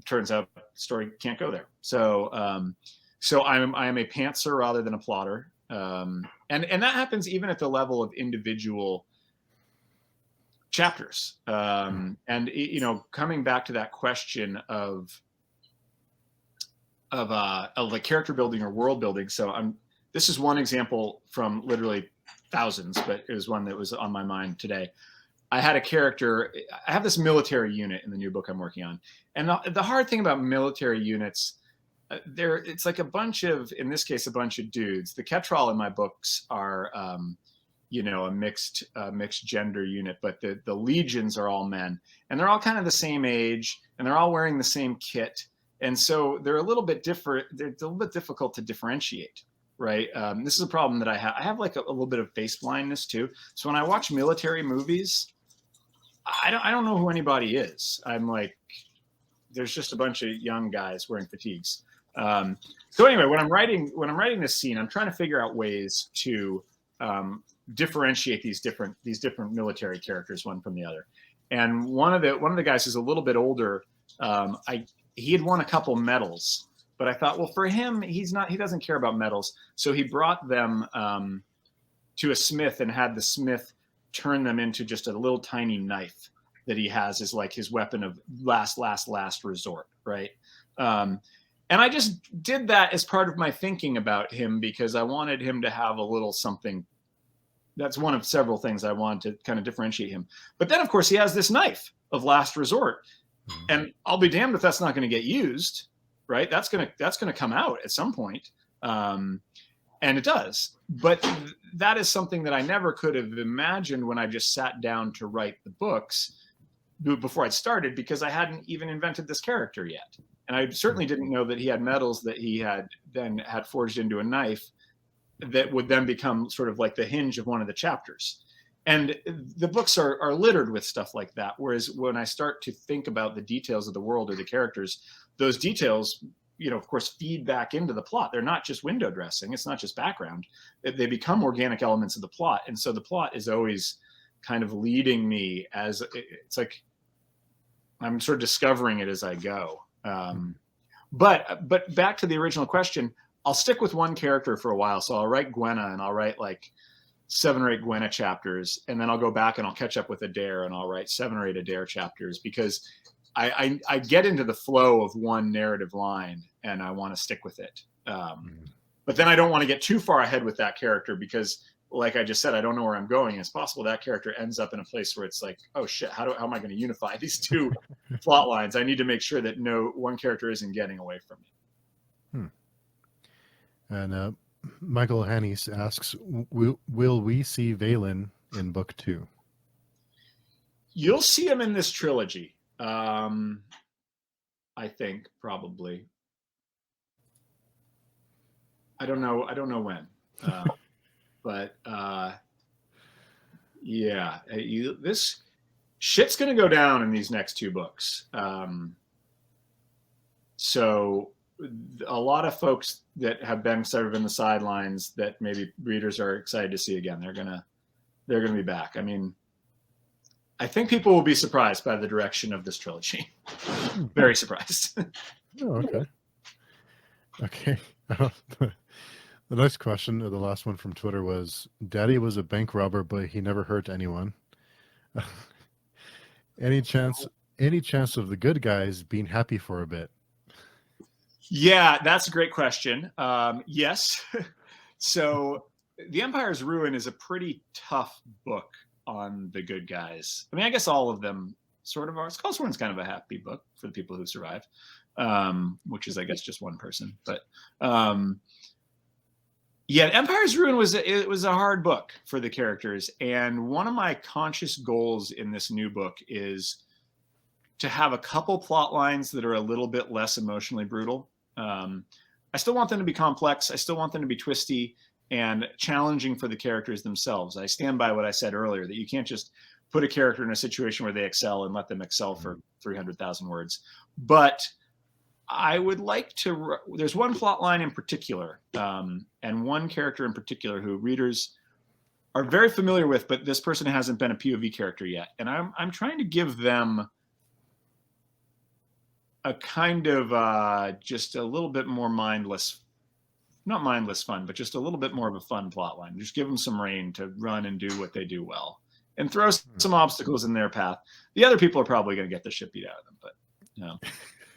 turns out the story can't go there. So I am a pantser rather than a plotter. And that happens even at the level of individual chapters. And coming back to that question of like character building or world building. So this is one example from literally thousands, but it was one that was on my mind today. I had a character. I have this military unit in the new book I'm working on, and the hard thing about military units, it's like in this case, a bunch of dudes. The Ketrol in my books are, a mixed gender unit, but the legions are all men, and they're all kind of the same age, and they're all wearing the same kit, and so they're a little bit different. They're a little bit difficult to differentiate, right? This is a problem that I have. I have like a little bit of face blindness too. So when I watch military movies, I don't know who anybody is. I'm like, there's just a bunch of young guys wearing fatigues. So anyway, when I'm writing this scene, I'm trying to figure out ways to differentiate these different military characters one from the other. And one of the guys is a little bit older. He had won a couple medals, but I thought, well, for him, he doesn't care about medals. So he brought them to a smith and had the smith turn them into just a little tiny knife that he has as like his weapon of last resort, right? And I just did that as part of my thinking about him, because I wanted him to have a little something. That's one of several things I wanted to kind of differentiate him. But then, of course, he has this knife of last resort, and I'll be damned if that's not going to get used, right? That's going to come out at some point, and it does. But that is something that I never could have imagined when I just sat down to write the books before I'd started, because I hadn't even invented this character yet. And I certainly didn't know that he had metals that he had forged into a knife that would then become sort of like the hinge of one of the chapters. And the books are littered with stuff like that. Whereas when I start to think about the details of the world or the characters, those details, of course, feed back into the plot. They're not just window dressing. It's not just background. They become organic elements of the plot. And so the plot is always kind of leading me as it's like I'm sort of discovering it as I go. But back to the original question, I'll stick with one character for a while. So I'll write Gwenna, and I'll write like 7 or 8 Gwenna chapters, and then I'll go back and I'll catch up with Adair, and I'll write 7 or 8 Adair chapters, because I get into the flow of one narrative line and I want to stick with it. But then I don't want to get too far ahead with that character, because like I just said, I don't know where I'm going. It's possible that character ends up in a place where it's like, oh shit, how am I going to unify these two plot lines? I need to make sure that no one character isn't getting away from me. And Michael Hannes asks, will we see Valen in book 2? You'll see him in this trilogy. I think probably. I don't know when. But yeah, this shit's going to go down in these next 2 books. So a lot of folks that have been sort of in the sidelines that maybe readers are excited to see again, they're gonna be back. I mean, I think people will be surprised by the direction of this trilogy. Very surprised. Oh, okay. Okay. The next question, or the last one from Twitter, was, Daddy was a bank robber, but he never hurt anyone. Any chance of the good guys being happy for a bit? Yeah, that's a great question. Yes. So The Empire's Ruin is a pretty tough book on the good guys. I mean, I guess all of them sort of are. Skullsworn's kind of a happy book for the people who survive, which is, I guess, just one person. But yeah, Empire's Ruin was a hard book for the characters. And one of my conscious goals in this new book is to have a couple plot lines that are a little bit less emotionally brutal. I still want them to be complex. I still want them to be twisty and challenging for the characters themselves. I stand by what I said earlier, that you can't just put a character in a situation where they excel and let them excel for 300,000 words. But I would like to, there's one plot line in particular, and one character in particular who readers are very familiar with, but this person hasn't been a POV character yet. And I'm trying to give them a kind of just a little bit more mindless, not mindless fun, but just a little bit more of a fun plot line. Just give them some rein to run and do what they do well, and throw some obstacles in their path. The other people are probably going to get the shit beat out of them, but no.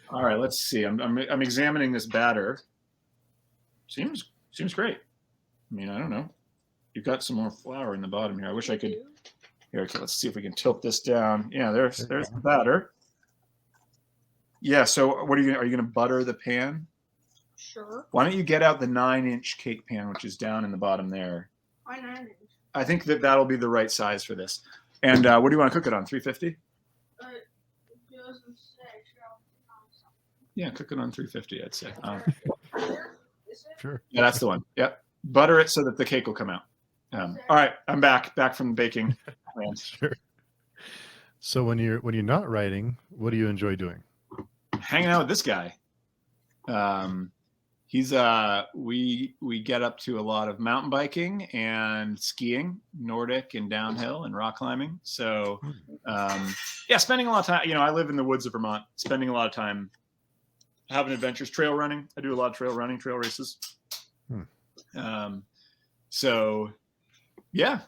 All right, let's see. I'm examining this batter. Seems great. I mean, I don't know. You've got some more flour in the bottom here. I wish I could. Here, okay, let's see if we can tilt this down. Yeah, there's the batter. Yeah. So, what are you going to butter the pan? Sure. Why don't you get out the 9-inch cake pan, which is down in the bottom there? Why 9-inch? I think that'll be the right size for this. And what do you want to cook it on? 350? Yeah, cook it on 350, I'd say. Sure. Yeah, that's the one. Yep. Butter it so that the cake will come out. All right, I'm back from baking. Sure. So when you're not writing, what do you enjoy doing? Hanging out with this guy. He's we get up to a lot of mountain biking and skiing, Nordic and downhill and rock climbing. So yeah, spending a lot of time. I live in the woods of Vermont. Spending a lot of time having adventures, trail running. I do a lot of trail running, trail races. So yeah,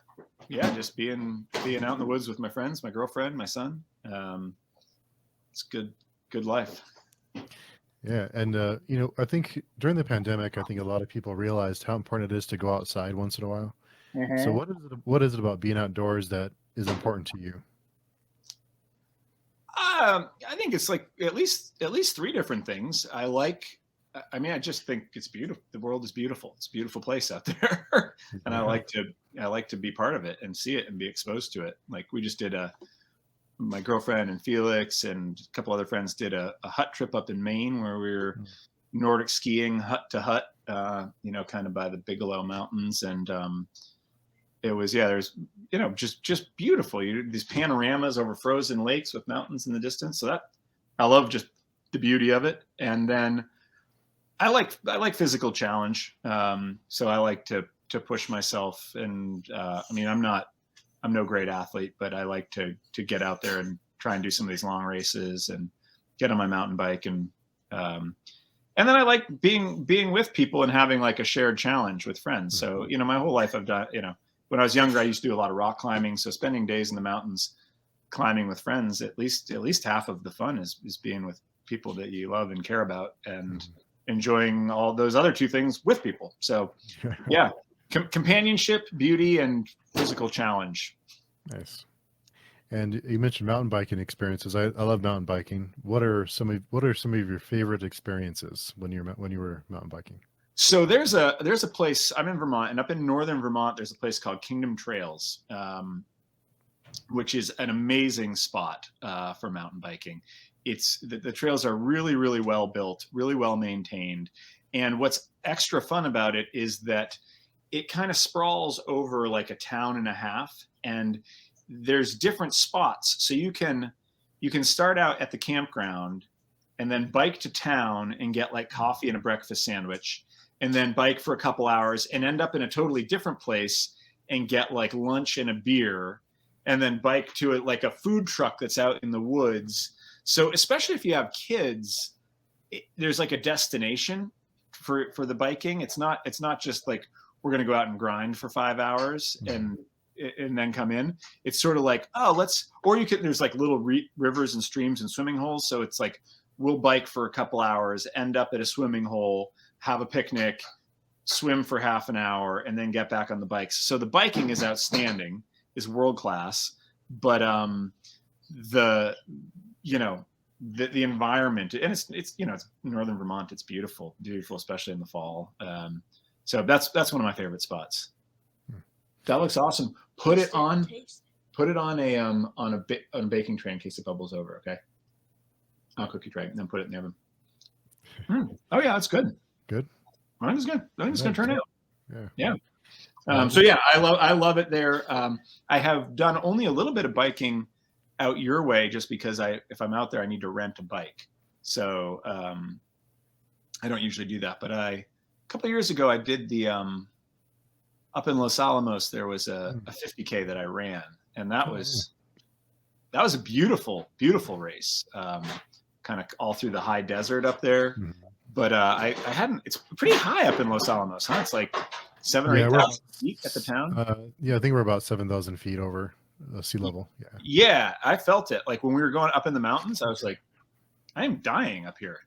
just being out in the woods with my friends, my girlfriend, my son. It's good life. Yeah, and I think during the pandemic, I think a lot of people realized how important it is to go outside once in a while. So what is it about being outdoors that is important to you? I think it's like at least 3 different things. I just think it's beautiful. The world is beautiful. It's a beautiful place out there. And I like to be part of it and see it and be exposed to it. Like we just did my girlfriend and Felix and a couple other friends did a hut trip up in Maine where we were Nordic skiing hut to hut kind of by the Bigelow Mountains. And it was, there's, just beautiful. These panoramas over frozen lakes with mountains in the distance. So I love just the beauty of it. And then I like physical challenge. So I like to push myself. And I'm no great athlete, but I like to get out there and try and do some of these long races and get on my mountain bike. And then I like being with people and having like a shared challenge with friends. So, my whole life I've done, when I was younger, I used to do a lot of rock climbing. So spending days in the mountains climbing with friends, at least half of the fun is being with people that you love and care about and enjoying all those other two things with people. So yeah, companionship, beauty, and physical challenge. Nice. And you mentioned mountain biking experiences. I love mountain biking. What are some of your favorite experiences when you were mountain biking? So there's a place, I'm in Vermont, and up in northern Vermont, there's a place called Kingdom Trails, which is an amazing spot for mountain biking. It's the trails are really, really well built, really well maintained. And what's extra fun about it is that it kind of sprawls over like a town and a half, and there's different spots. So you can start out at the campground and then bike to town and get like coffee and a breakfast sandwich, and then bike for a couple hours and end up in a totally different place and get like lunch and a beer, and then bike to like a food truck that's out in the woods. So especially if you have kids, there's like a destination for the biking. It's not just like we're going to go out and grind for 5 hours and then come in. It's sort of like, there's like little rivers and streams and swimming holes. So it's like, we'll bike for a couple hours, end up at a swimming hole, have a picnic, swim for half an hour, and then get back on the bikes. So the biking is outstanding, is world class, but the environment, and it's northern Vermont, it's beautiful, especially in the fall. So that's one of my favorite spots. That looks awesome. Put it on a baking tray in case it bubbles over. Okay. On a cookie tray, and then put it in the oven. Oh yeah, that's good. Good. I think it's good. I think it's gonna turn out. Yeah. So yeah, I love it there. I have done only a little bit of biking out your way, just because if I'm out there, I need to rent a bike. So I don't usually do that. But a couple of years ago, I did the up in Los Alamos. There was a 50K that I ran, and that was a beautiful, beautiful race. Kind of all through the high desert up there. But I hadn't. It's pretty high up in Los Alamos, huh? It's like 7,000 or 8,000 feet at the town. I think we're about 7,000 feet over sea level. Yeah, I felt it. Like when we were going up in the mountains, I was like, I am dying up here.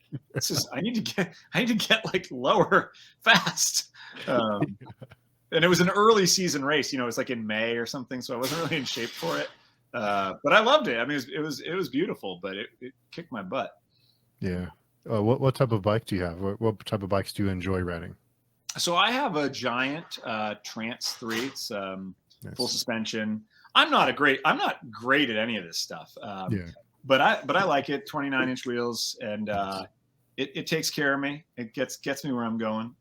I need to get like lower fast. And it was an early season race. It was like in May or something, so I wasn't really in shape for it. But I loved it. I mean, it was beautiful, but it kicked my butt. Yeah. What type of bike do you have? What type of bikes do you enjoy riding? So I have a giant Trance 3. It's Nice. Full suspension. I'm not great at any of this stuff. But I like it. 29-inch wheels, and it takes care of me. It gets me where I'm going.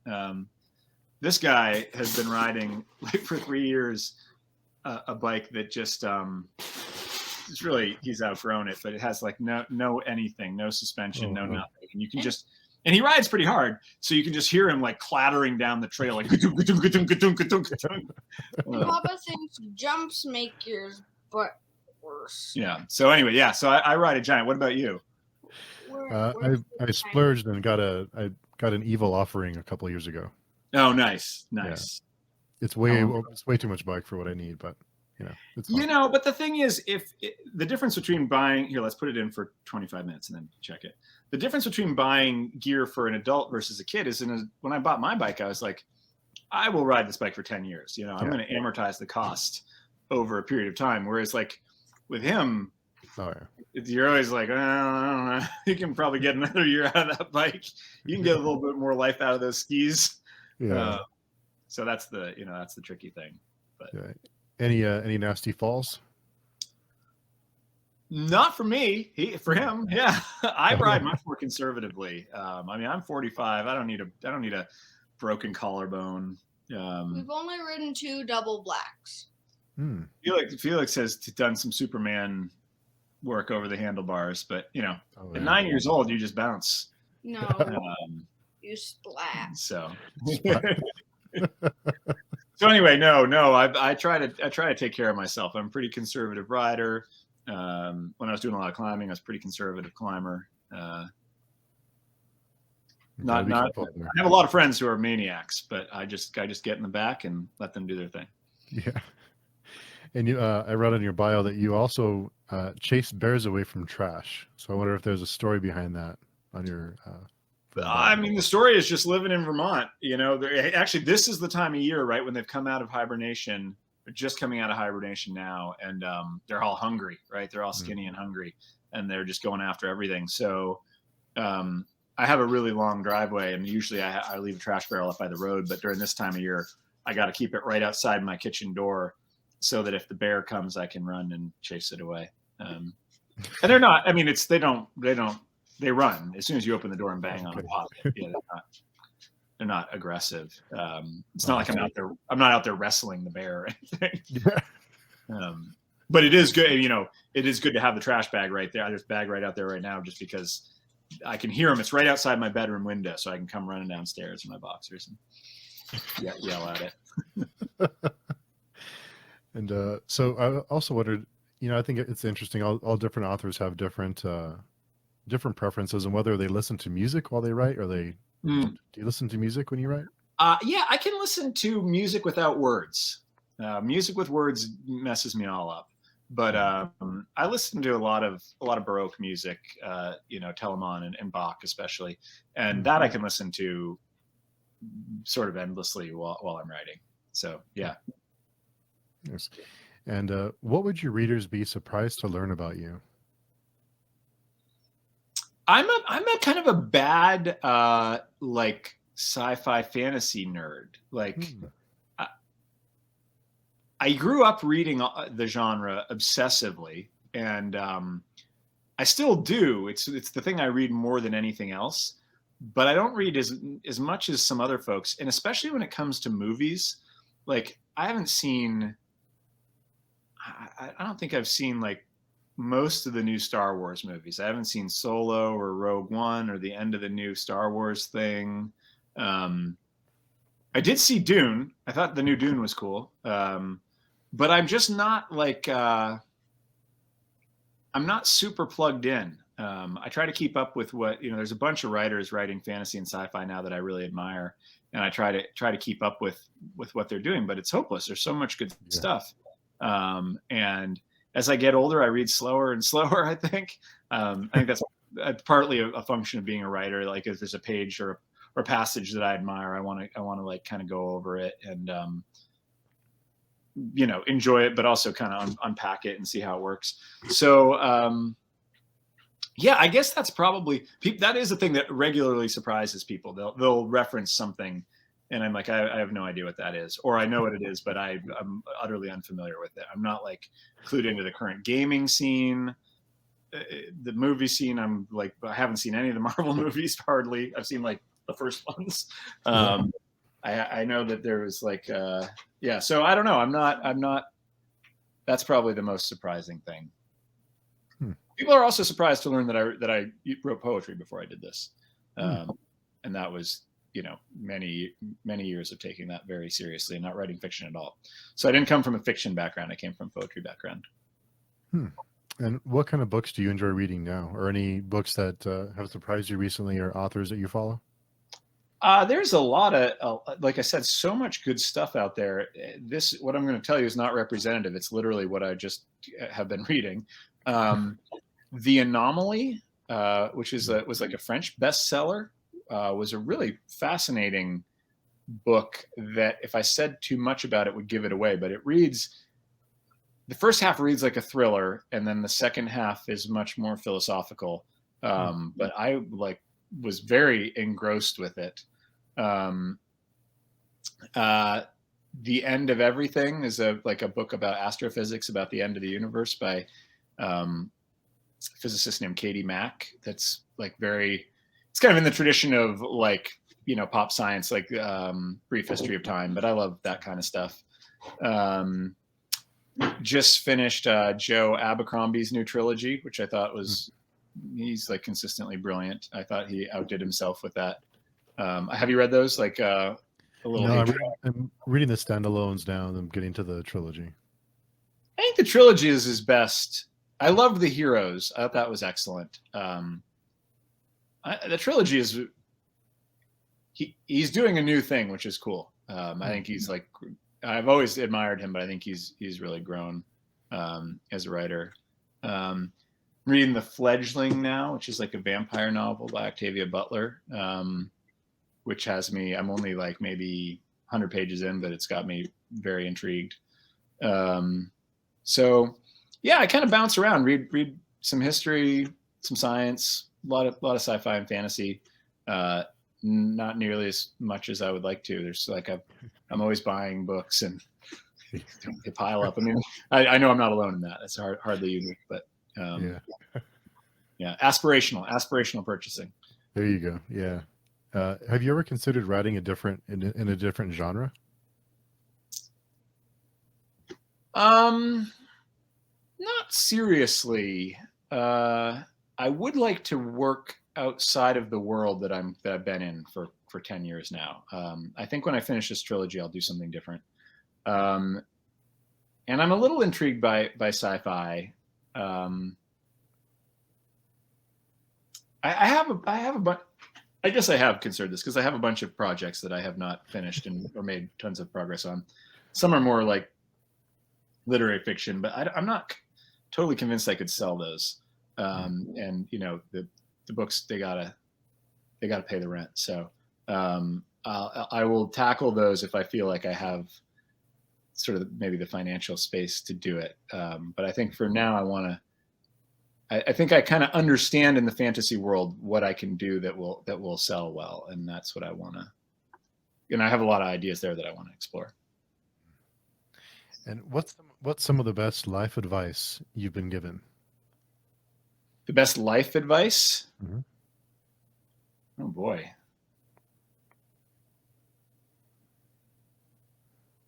This guy has been riding like for 3 years a bike that just it's really, he's outgrown it, but it has like no anything, no suspension, no nothing, and you can just, and he rides pretty hard, so you can just hear him like clattering down the trail, like Papa thinks jumps make yours butt worse. Yeah. So anyway, so I ride a giant. What about you? I splurged and got an Evil offering a couple of years ago. Oh, nice. Yeah. It's way too much bike for what I need, but it's fun. But the thing is, the difference between buying here, let's put it in for 25 minutes and then check it. The difference between buying gear for an adult versus a kid is when I bought my bike, I was like, I will ride this bike for 10 years. I'm going to amortize the cost over a period of time. Whereas like with him, you're always like, I don't know. You can probably get another year out of that bike. You can get a little bit more life out of those skis. Yeah. So that's the tricky thing. But any nasty falls? Not for me. For him, yeah. I ride much more conservatively. I mean, I'm 45. I don't need a broken collarbone. We've only ridden 2 double blacks. Felix has done some Superman work over the handlebars, but Oh, at yeah. 9 years old, you just bounce. No, you splat. So, Splat. so anyway, no, I try to take care of myself. I'm a pretty conservative rider. When I was doing a lot of climbing, I was a pretty conservative climber. Gotta be I careful there. have a lot of friends who are maniacs, but I just get in the back and let them do their thing. Yeah. And I read on your bio that you also chase bears away from trash. So I wonder if there's a story behind that on your. I mean, the story is just living in Vermont. Actually, this is the time of year, right, when they've come out of hibernation. They're just coming out of hibernation now, and they're all hungry, right? They're all skinny and hungry, and they're just going after everything. So I have a really long driveway, and usually I leave a trash barrel up by the road. But during this time of year, I got to keep it right outside my kitchen door, so that if the bear comes, I can run and chase it away. And they're not. I mean, they run as soon as you open the door and bang on the pot. Yeah, they're not aggressive. It's not like I'm not out there wrestling the bear or anything. But it is good. It is good to have the trash bag right there. There's a bag right out there right now, just because I can hear them. It's right outside my bedroom window, so I can come running downstairs in my boxers and yell at it. And so I also wondered, I think it's interesting. All different authors have different preferences, and whether they listen to music while they write, or do you listen to music when you write? Yeah, I can listen to music without words. Music with words messes me all up. But I listen to a lot of Baroque music, Telemann and Bach especially, and that I can listen to sort of endlessly while I'm writing. So yeah. Yes. And what would your readers be surprised to learn about you? I'm a kind of a bad like sci-fi fantasy nerd. Like I grew up reading the genre obsessively, and I still do. It's the thing I read more than anything else. But I don't read as much as some other folks, and especially when it comes to movies. Like I haven't seen. I don't think I've seen like most of the new Star Wars movies. I haven't seen Solo or Rogue One or the end of the new Star Wars thing. I did see Dune. I thought the new Dune was cool. But I'm just not like, I'm not super plugged in. I try to keep up with what, there's a bunch of writers writing fantasy and sci-fi now that I really admire. And I try to keep up with what they're doing, but it's hopeless. There's so much good stuff. And as I get older, I read slower and slower, I think. I think that's partly a function of being a writer. Like if there's a page or a passage that I admire, I want to like kind of go over it and, enjoy it, but also kind of unpack it and see how it works. So, yeah, I guess that's probably, that is the thing that regularly surprises people. They'll reference something and I'm like, I have no idea what that is, or I know what it is, but I'm utterly unfamiliar with it. I'm not like clued into the current gaming scene, the movie scene. I'm like, I haven't seen any of the Marvel movies hardly. I've seen like the first ones. I know that there was like, yeah. So I don't know. I'm not. That's probably the most surprising thing. People are also surprised to learn that I wrote poetry before I did this, and that was many years of taking that very seriously and not writing fiction at all. So I didn't come from a fiction background. I came from a poetry background. And what kind of books do you enjoy reading now, or any books that have surprised you recently, or authors that you follow? There's a lot of, like I said, so much good stuff out there. What I'm going to tell you is not representative. It's literally what I just have been reading. The Anomaly, which was like a French bestseller, was a really fascinating book that if I said too much about it would give it away, but the first half reads like a thriller, and then the second half is much more philosophical. But I was very engrossed with it. The End of Everything is a book about astrophysics, about the end of the universe by a physicist named Katie Mack. That's it's kind of in the tradition of like pop science, like Brief History of Time, but I love that kind of stuff. Just finished Joe Abercrombie's new trilogy, which I thought he's like consistently brilliant. I thought he outdid himself with that. Have you read those? Like a little. No, I'm reading the standalones now, and I'm getting to the trilogy. I think the trilogy is his best. I loved The Heroes. I thought that was excellent. The trilogy is. He's doing a new thing, which is cool. I think he's like. I've always admired him, but I think he's really grown as a writer. Reading The Fledgling now, which is like a vampire novel by Octavia Butler, which has me. I'm only like maybe 100 pages in, but it's got me very intrigued. So, yeah, I kind of bounce around, read some history, some science, a lot of sci-fi and fantasy. Not nearly as much as I would like to. There's like I'm always buying books and they pile up. I mean, I know I'm not alone in that. It's hardly unique, but yeah, aspirational purchasing. There you go. Yeah. Have you ever considered writing in a different genre? Not seriously. I would like to work outside of the world that I've been in for 10 years now. I think when I finish this trilogy, I'll do something different. And I'm a little intrigued by sci-fi. I have a bunch. I guess I have considered this because I have a bunch of projects that I have not finished or made tons of progress on. Some are more like literary fiction, but I'm not totally convinced I could sell those. And the books, they gotta pay the rent. So I will tackle those if I feel like I have sort of maybe the financial space to do it. But I think for now, I think I kind of understand in the fantasy world what I can do that will sell well, and that's what I want to. And I have a lot of ideas there that I want to explore. And what's some of the best life advice you've been given? The best life advice? Mm-hmm. Oh boy.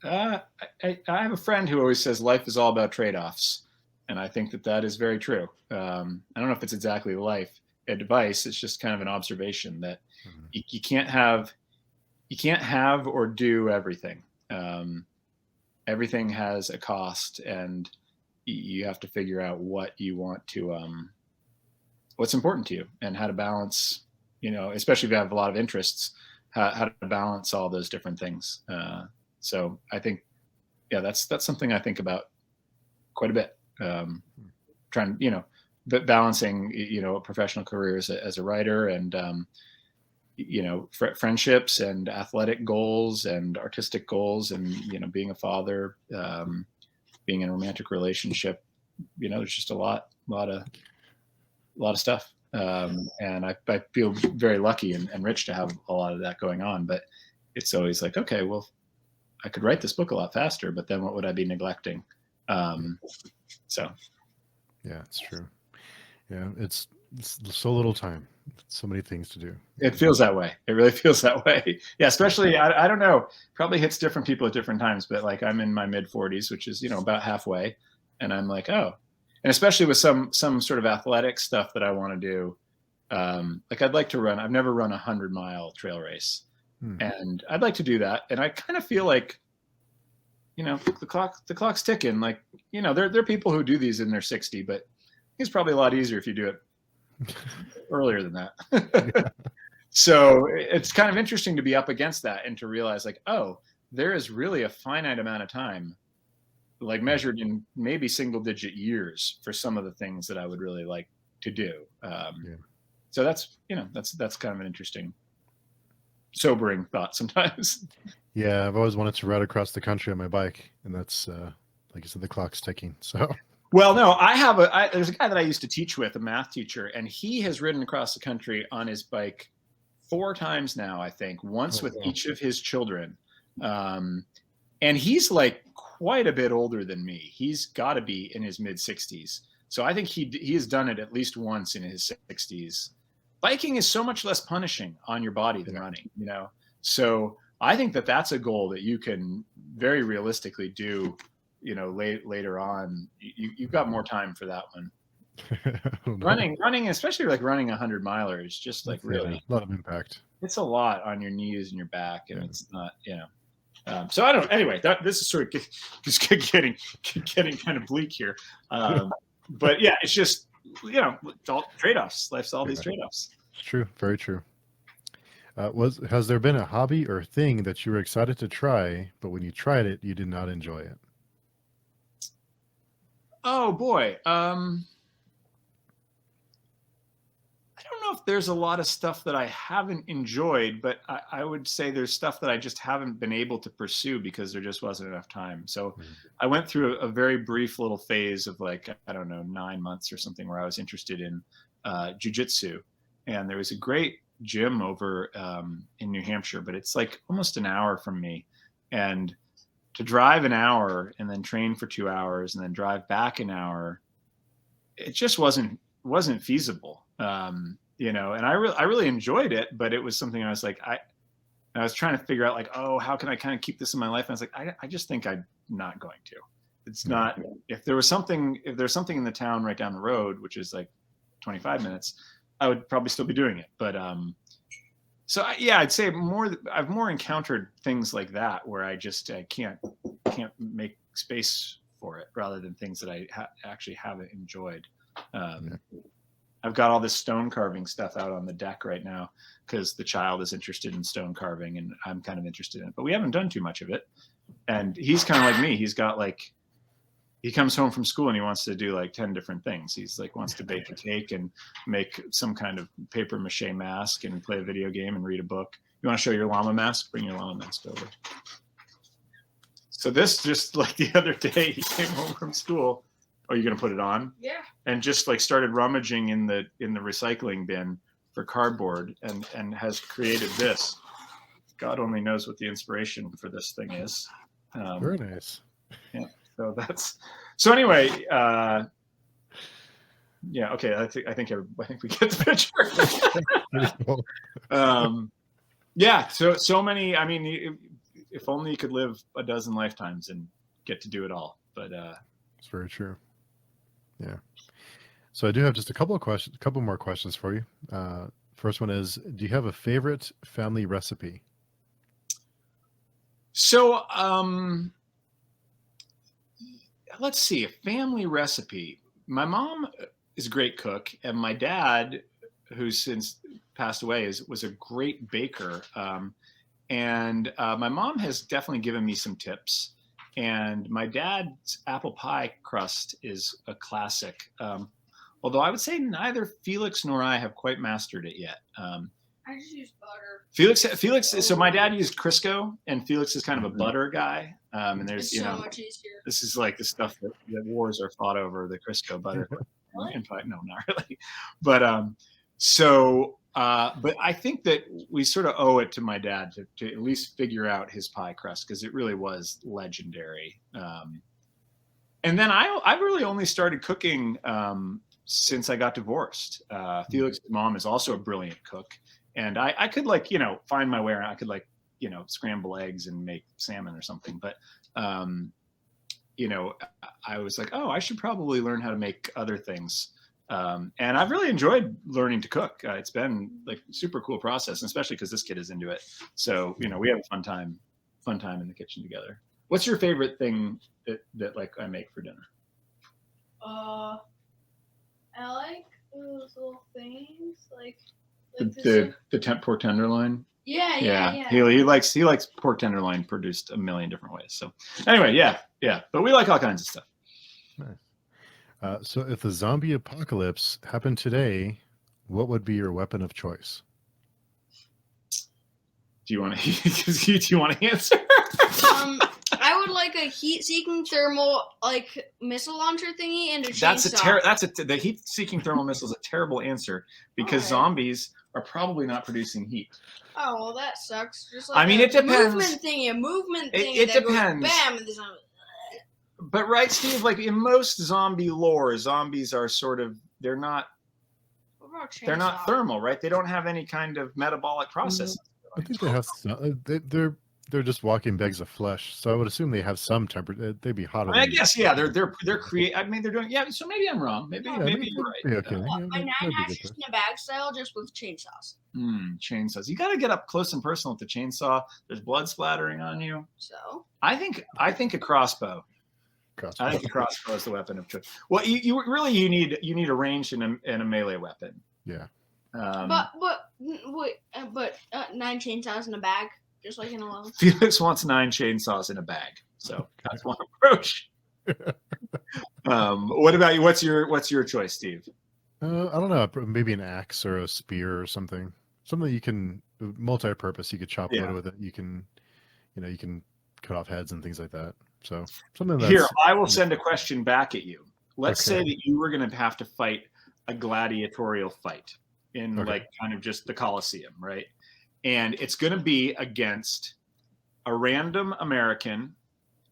I have a friend who always says life is all about trade-offs, and I think that is very true. I don't know if it's exactly life advice. It's just kind of an observation that you can't have or do everything. Everything has a cost, and you have to figure out what you want to, what's important to you, and how to balance. Especially if you have a lot of interests, how to balance all those different things. So I think, that's something I think about quite a bit. Trying, balancing, a professional career as a writer and, friendships and athletic goals and artistic goals and, being a father, being in a romantic relationship, there's just a lot of stuff. And I feel very lucky and rich to have a lot of that going on, but it's always like, okay, well, I could write this book a lot faster, but then what would I be neglecting? So. Yeah, it's true. Yeah. It's so little time, so many things to do. It feels that way. It really feels that way. Yeah. Especially, I don't know, probably hits different people at different times, but like I'm in my mid 40s, which is, about halfway. And I'm like, oh, and especially with some sort of athletic stuff that I want to do. Like I'd like to run, I've never run 100-mile trail race. And I'd like to do that. And I kind of feel like, the clock's ticking. Like, there are people who do these in their 60, but it's probably a lot easier if you do it earlier than that. Yeah. So it's kind of interesting to be up against that and to realize like, oh, there is really a finite amount of time, like measured in maybe single-digit years for some of the things that I would really like to do. So that's kind of an interesting, sobering thought sometimes. Yeah, I've always wanted to ride across the country on my bike, and that's like you said, the clock's ticking. So, well, no, there's a guy that I used to teach with, a math teacher, and he has ridden across the country on his bike 4 times now, I think, once with each of his children, and he's like quite a bit older than me. He's got to be in his mid 60s, so I think he has done it at least once in his 60s. biking is so much less punishing on your body than Yeah. running, So I think that that's a goal that you can very realistically do, later on. You've got more time for that one. I don't know. Running, especially like running 100-miler is just like Yeah, really, a lot of impact. it's a lot on your knees and your back, and it's not, so I don't. Anyway, this is sort of just getting kind of bleak here, but yeah, it's just it's all trade-offs. Life's all these trade-offs. It's true, very true. Has there been a hobby or thing that you were excited to try, but when you tried it, you did not enjoy it? Oh boy, I don't know if there's a lot of stuff that I haven't enjoyed, but I would say there's stuff that I just haven't been able to pursue because there just wasn't enough time. So I went through a very brief little phase of like, I don't know, 9 months or something where I was interested in jujitsu. And there was a great gym over in New Hampshire, but it's like almost an hour from me. And to drive an hour and then train for 2 hours and then drive back an hour, it just wasn't feasible. And I really enjoyed it, but it was something I was like, I was trying to figure out like, oh, how can I kind of keep this in my life? And I was like, I just think I'm not going to. It's not, if there's something in the town right down the road, which is like 25 minutes, I would probably still be doing it. But, so I'd say I've more encountered things like that where I just can't make space for it, rather than things that I actually haven't enjoyed. I've got all this stone carving stuff out on the deck right now because the child is interested in stone carving and I'm kind of interested in it, but we haven't done too much of it. And he's kind of like me. He's got like, he comes home from school and he wants to do like 10 different things. He's like, wants to bake a cake and make some kind of paper mache mask and play a video game and read a book. You want to show your llama mask? Bring your llama mask over. So this, just like the other day, he came home from school. Oh, you're gonna put it on? Yeah. And just like started rummaging in the recycling bin for cardboard and has created this. God only knows what the inspiration for this thing is. Very nice. Yeah. So anyway, yeah. Okay. I think we get the picture. Yeah. So many. I mean, if only you could live a dozen lifetimes and get to do it all. But it's very true. Yeah. So I do have just a couple more questions for you. First one is, do you have a favorite family recipe? So let's see, a family recipe. My mom is a great cook, and my dad, who's since passed away, was a great baker. And my mom has definitely given me some tips. And my dad's apple pie crust is a classic. Although I would say neither Felix nor I have quite mastered it yet. I just use butter. Felix. So my dad used Crisco, and Felix is kind of a butter guy. And there's, It's so much easier. this is like the stuff that wars are fought over, the Crisco butter. What? In fact, no, not really. But but I think that we sort of owe it to my dad to at least figure out his pie crust, because it really was legendary. And then I've really only started cooking since I got divorced. Felix's mom is also a brilliant cook, and I could find my way around. I could scramble eggs and make salmon or something. But I was like, oh, I should probably learn how to make other things. And I've really enjoyed learning to cook. It's been like a super cool process, especially because this kid is into it. So, we have a fun time in the kitchen together. What's your favorite thing that like I make for dinner? I like those little things like the pork tenderloin. Yeah. He likes pork tenderloin produced a million different ways. So anyway, yeah. But we like all kinds of stuff. Nice. So if the zombie apocalypse happened today, what would be your weapon of choice? Do you want to answer? I would like a heat-seeking thermal missile launcher thingy and a chainsaw. The heat-seeking thermal missile is a terrible answer because zombies are probably not producing heat. Oh, well, that sucks. Just like it depends. A movement thingy. It that depends. Goes bam, and the zombie. But right, Steve, like in most zombie lore, zombies are they're not about a They're not chainsaw? thermal, right? They don't have any kind of metabolic process. I think they have some, they're just walking bags of flesh, so I would assume they have some temperature. They'd be hotter. I guess, yeah, they're create. I mean, they're doing, yeah. So maybe I'm wrong. Maybe Yeah, maybe you're Be right. okay. Yeah, My 9 that'd be hashes good. in a bag style, just with chainsaws. Chainsaws. You got to get up close and personal with the chainsaw. There's blood splattering on you. So I think a crossbow. I think a crossbow is the weapon of choice. Well, you really you need a ranged and a melee weapon. Yeah. but 9 chainsaws in a bag, just like in 11. Felix wants 9 chainsaws in a bag, so that's one approach. What about you? What's your choice, Steve? I don't know. Maybe an axe or a spear or something. Something you can multi-purpose. You could chop wood with it. You can cut off heads and things like that. So something that's... Here, I will send a question back at you. Let's say that you were going to have to fight a gladiatorial fight in like kind of just the Colosseum, right? And it's going to be against a random American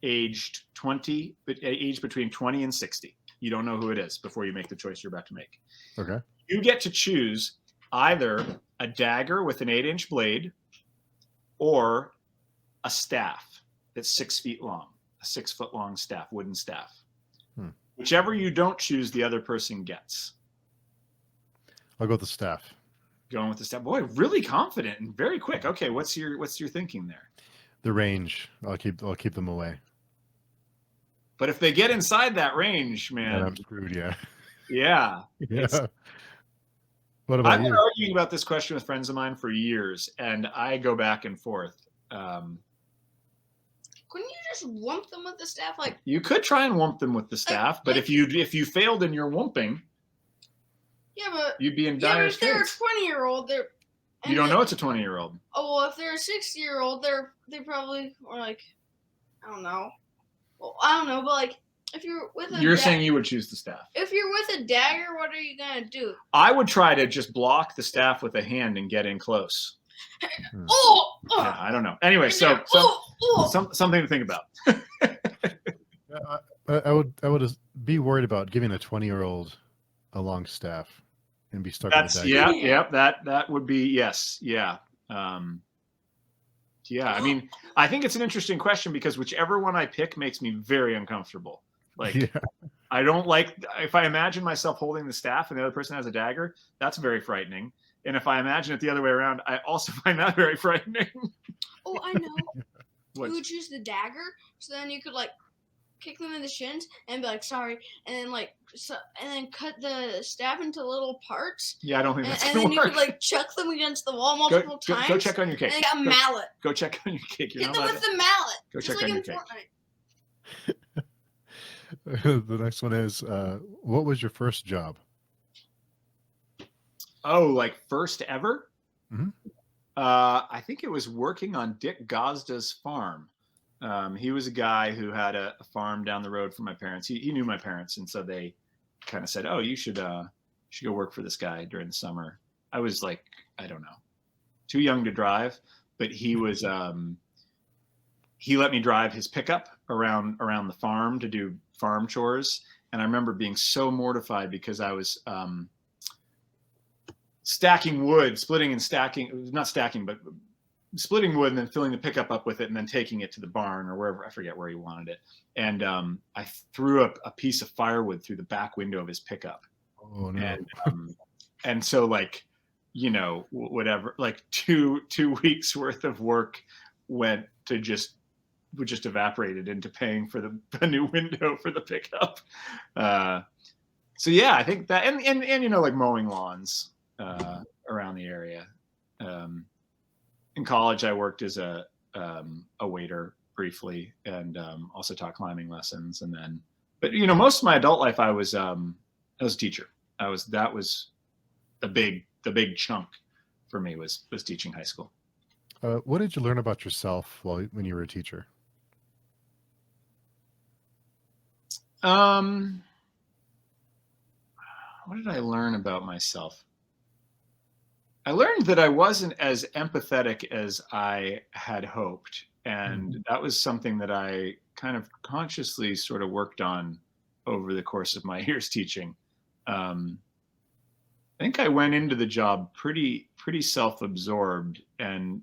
aged between 20 and 60. You don't know who it is before you make the choice you're about to make. Okay. You get to choose either a dagger with an 8-inch blade or a staff that's 6 feet long, a 6-foot-long staff, wooden staff. Whichever you don't choose, the other person gets. I'll go with the staff. Going with the staff. Boy, really confident and very quick. Okay, what's your thinking there? The range. I'll keep them away. But if they get inside that range, man, I'm screwed. Yeah. Yeah. Yeah. What about you? I've been arguing about this question with friends of mine for years, and I go back and forth. Couldn't you just wump them with the staff? Like, you could try and wump them with the staff, but if you failed in your wumping, you'd be in dire straits. If they're a straits. 20-year-old, you don't know it's a 20-year-old. Oh well, if they're a 60-year-old, they probably are like, I don't know. Well, I don't know, but like, if you're with you're saying you would choose the staff. If you're with a dagger, what are you gonna do? I would try to just block the staff with a hand and get in close. Yeah, I don't know. Anyway, something to think about. I would be worried about giving a 20-year-old a long staff and be stuck with a dagger. That would be yes. Yeah. I mean, I think it's an interesting question because whichever one I pick makes me very uncomfortable. Like, I don't like, if I imagine myself holding the staff and the other person has a dagger, that's very frightening. And if I imagine it the other way around, I also find that very frightening. Oh, I know. You would choose the dagger, so then you could like kick them in the shins and be like, sorry, and then and then cut the staff into little parts. Yeah, I don't think that's gonna work. And then you could like chuck them against the wall multiple times. Go check on your cake. And then a mallet. Go check on your cake. Hit them with the mallet. Go check on like your in cake. Fortnite. The next one is, what was your first job? Oh, like first ever? Mm-hmm. I think it was working on Dick Gazda's farm. He was a guy who had a farm down the road from my parents. He knew my parents, and so they kind of said, "Oh, you should go work for this guy during the summer." I was like, I don't know, too young to drive, but he was. He let me drive his pickup around the farm to do farm chores, and I remember being so mortified because I was stacking wood, splitting and stacking, not stacking, but splitting wood and then filling the pickup up with it and then taking it to the barn or wherever, I forget where he wanted it. And I threw up a piece of firewood through the back window of his pickup. Oh, no. And so like, whatever, like two weeks worth of work went to just evaporated into paying for a new window for the pickup. So yeah, I think that, and like mowing lawns around the area. In college, I worked as a waiter briefly, and also taught climbing lessons. And then, but most of my adult life, I was a teacher. That was the big chunk for me was teaching high school. What did you learn about yourself when you were a teacher? What did I learn about myself? I learned that I wasn't as empathetic as I had hoped. And that was something that I kind of consciously sort of worked on over the course of my years teaching. I think I went into the job pretty self-absorbed, and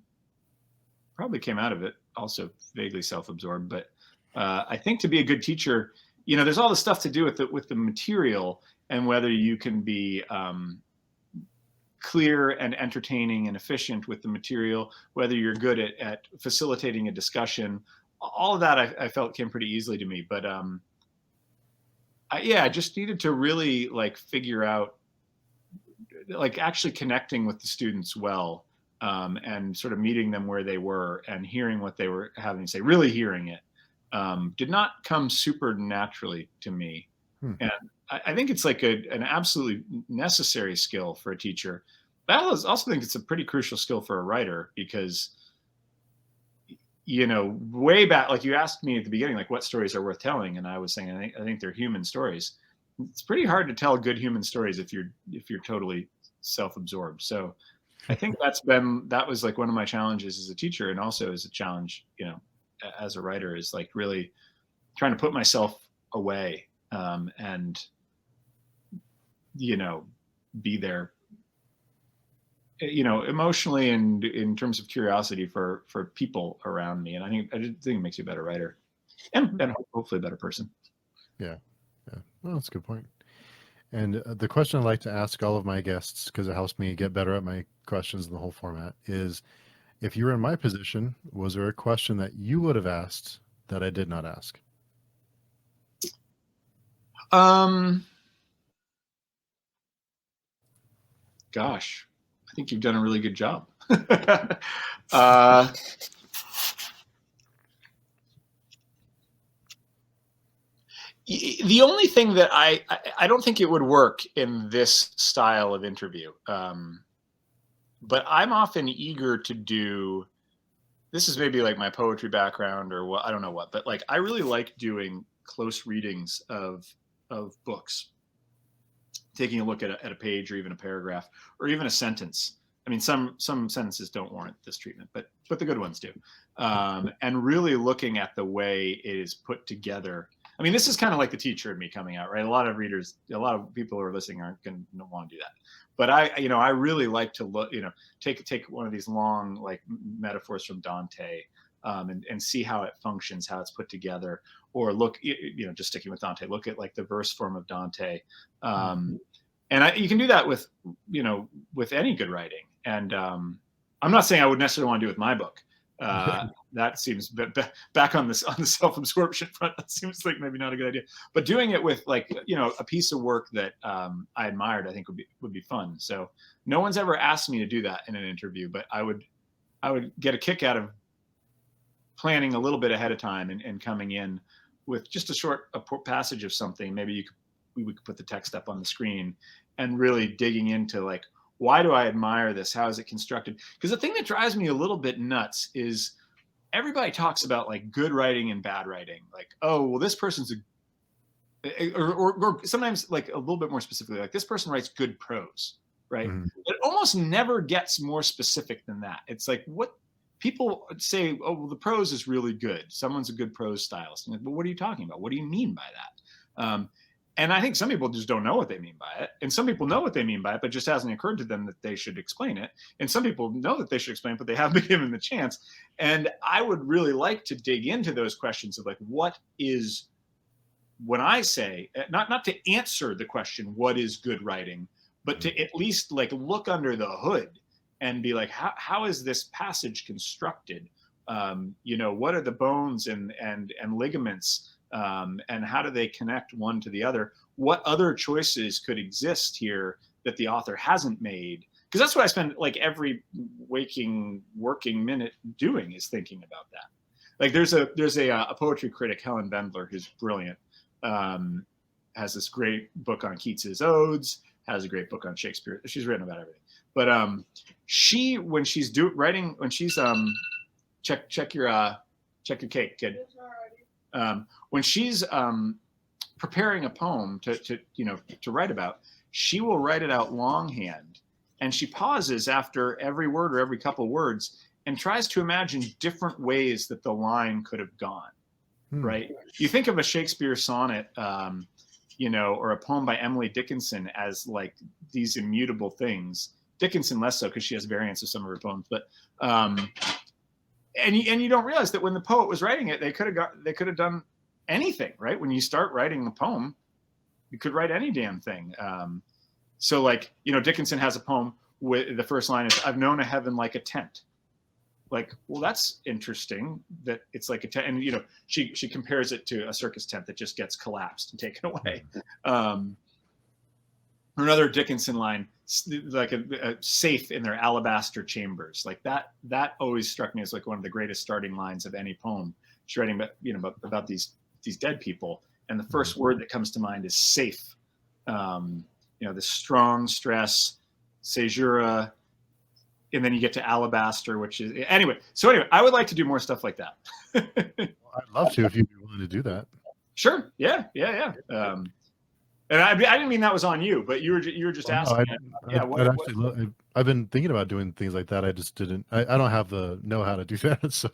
probably came out of it also vaguely self-absorbed. But I think to be a good teacher, you know, there's all the stuff to do with the material, and whether you can be clear and entertaining and efficient with the material, whether you're good at facilitating a discussion. All of that I felt came pretty easily to me. But I just needed to really like figure out, like actually connecting with the students well, and sort of meeting them where they were and hearing what they were having to say, really hearing it, did not come super naturally to me. And I think it's like an absolutely necessary skill for a teacher. But I also think it's a pretty crucial skill for a writer, because, you know, way back, like you asked me at the beginning, like what stories are worth telling, and I was saying I think they're human stories. It's pretty hard to tell good human stories if you're totally self-absorbed. So I think that was like one of my challenges as a teacher, and also as a challenge, you know, as a writer, is like really trying to put myself away, and, you know, be there, you know, emotionally and in terms of curiosity for people around me. And I think it makes you a better writer, and hopefully a better person. Yeah. Well, that's a good point. And the question I like to ask all of my guests, because it helps me get better at my questions in the whole format, is if you were in my position, was there a question that you would have asked that I did not ask? Gosh, I think you've done a really good job. The only thing that I don't think it would work in this style of interview, but I'm often eager to do. This is maybe like my poetry background or what, I don't know what, but like I really like doing close readings of books, taking a look at a page or even a paragraph or even a sentence. I mean, some sentences don't warrant this treatment, but the good ones do. And really looking at the way it is put together. I mean, this is kind of like the teacher in me coming out, right? A lot of readers, a lot of people who are listening aren't going to want to do that. But I really like to look, take one of these long like metaphors from Dante, and see how it functions, how it's put together, or look, just sticking with Dante, look at like the verse form of Dante. And you can do that with any good writing. And I'm not saying I would necessarily want to do it with my book. That seems back on the self-absorption front. That seems like maybe not a good idea. But doing it with like a piece of work that I admired, I think would be fun. So no one's ever asked me to do that in an interview, but I would get a kick out of planning a little bit ahead of time and coming in with just a passage of something. Maybe we could put the text up on the screen and really digging into like, why do I admire this? How is it constructed? Because the thing that drives me a little bit nuts is everybody talks about like good writing and bad writing. Like, oh, well, this person's or sometimes like a little bit more specifically, like this person writes good prose, right? Mm-hmm. It almost never gets more specific than that. It's like what people say, oh, well, the prose is really good. Someone's a good prose stylist. And like, well, what are you talking about? What do you mean by that? And I think some people just don't know what they mean by it. And some people know what they mean by it, but it just hasn't occurred to them that they should explain it. And some people know that they should explain it, but they haven't been given the chance. And I would really like to dig into those questions of like, what is, when I say, not to answer the question, what is good writing, but to at least like look under the hood and be like, how is this passage constructed? What are the bones and ligaments? And how do they connect one to the other? What other choices could exist here that the author hasn't made? Because that's what I spend like every working minute doing, is thinking about that. Like there's a poetry critic, Helen Bendler, who's brilliant, has this great book on Keats's odes, has a great book on Shakespeare. She's written about everything. But when she's check your cake, kid. When she's preparing a poem to write about, she will write it out longhand, and she pauses after every word or every couple words and tries to imagine different ways that the line could have gone. Right? You think of a Shakespeare sonnet, you know, or a poem by Emily Dickinson as like these immutable things. Dickinson less so because she has variants of some of her poems, but and you don't realize that when the poet was writing it, they could have done anything, right? When you start writing the poem, you could write any damn thing. So like, you know, Dickinson has a poem with the first line is, "I've known a heaven like a tent." Like, well, that's interesting that it's like a tent. And, you know, she compares it to a circus tent that just gets collapsed and taken away. Another Dickinson line, like a safe in their alabaster chambers. Like that always struck me as like one of the greatest starting lines of any poem. She's writing about, you know, about these dead people. And the first word that comes to mind is safe. You know, the strong stress, caesura, and then you get to alabaster, which is anyway. So anyway, I would like to do more stuff like that. I'd love to if you'd be willing to do that. Sure. Yeah. And I didn't mean that was on you, but you were just asking. No, I've been thinking about doing things like that. I just didn't. I don't have the know-how to do that. So.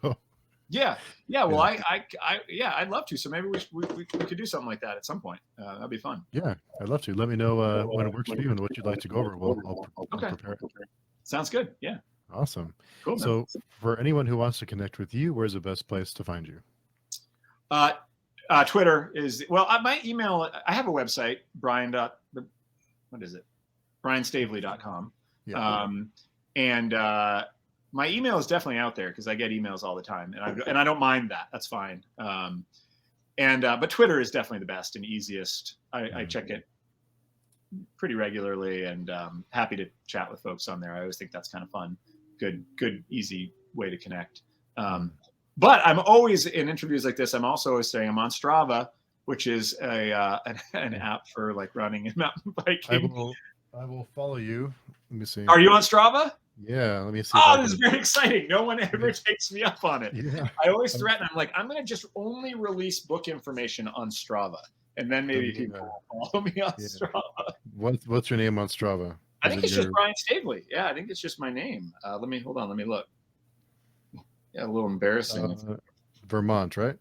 Yeah. Well, I'd love to. So maybe we could do something like that at some point. That'd be fun. Yeah, I'd love to. Let me know when it works for you and what you'd like to go over. I'll prepare it. Sounds good. Yeah. Awesome. Cool. So for anyone who wants to connect with you, where's the best place to find you? Twitter is, well, my email, I have a website, brianstaveley.com. Yeah. My email is definitely out there because I get emails all the time, and I don't mind that. That's fine. But Twitter is definitely the best and easiest. I check it pretty regularly, and happy to chat with folks on there. I always think that's kind of fun. Good, easy way to connect. But I'm always in interviews like this. I'm also always saying I'm on Strava, which is an app for like running and mountain biking. I will follow you. Let me see. Are you on Strava? Yeah, let me see. Oh, this is very exciting. No one ever takes me up on it. Yeah. I always threaten. I'm like, I'm going to just only release book information on Strava, and then maybe people will follow me on Strava. What's your name on Strava? I think it's just Brian Staveley. Yeah, I think it's just my name. Let me look. Yeah, a little embarrassing. Vermont, right?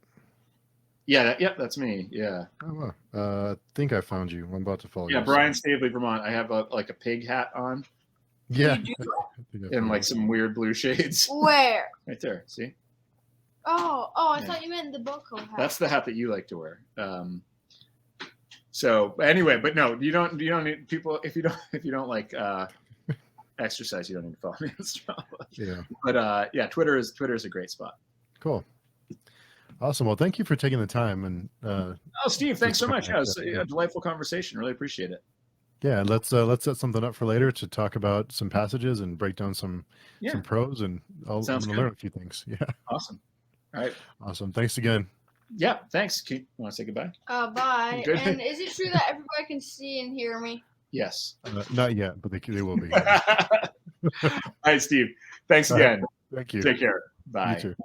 Yeah, that's me. Yeah. Oh, wow. I think I found you. I'm about to follow you. Yeah, Brian Staveley, Vermont. I have a pig hat on. Yeah. And like some weird blue shades. Where? Right there. See? Oh, I thought you meant the book hat. That's the hat that you like to wear. So anyway, but no, you don't need people if you don't like exercise, you don't need to follow me on Strava. Yeah. But Twitter is a great spot. Cool. Awesome. Well, thank you for taking the time. And Steve, thanks so much. Yeah, it was a delightful conversation. Really appreciate it. Yeah, let's set something up for later to talk about some passages and break down some prose, and I'm going to learn a few things. Yeah. Awesome. All right. Awesome. Thanks again. Yeah. Thanks. You want to say goodbye? Bye. And is it true that everybody can see and hear me? Yes. Not yet, but they will be. All right, Steve. Thanks again. Thank you. Take care. Bye. You too.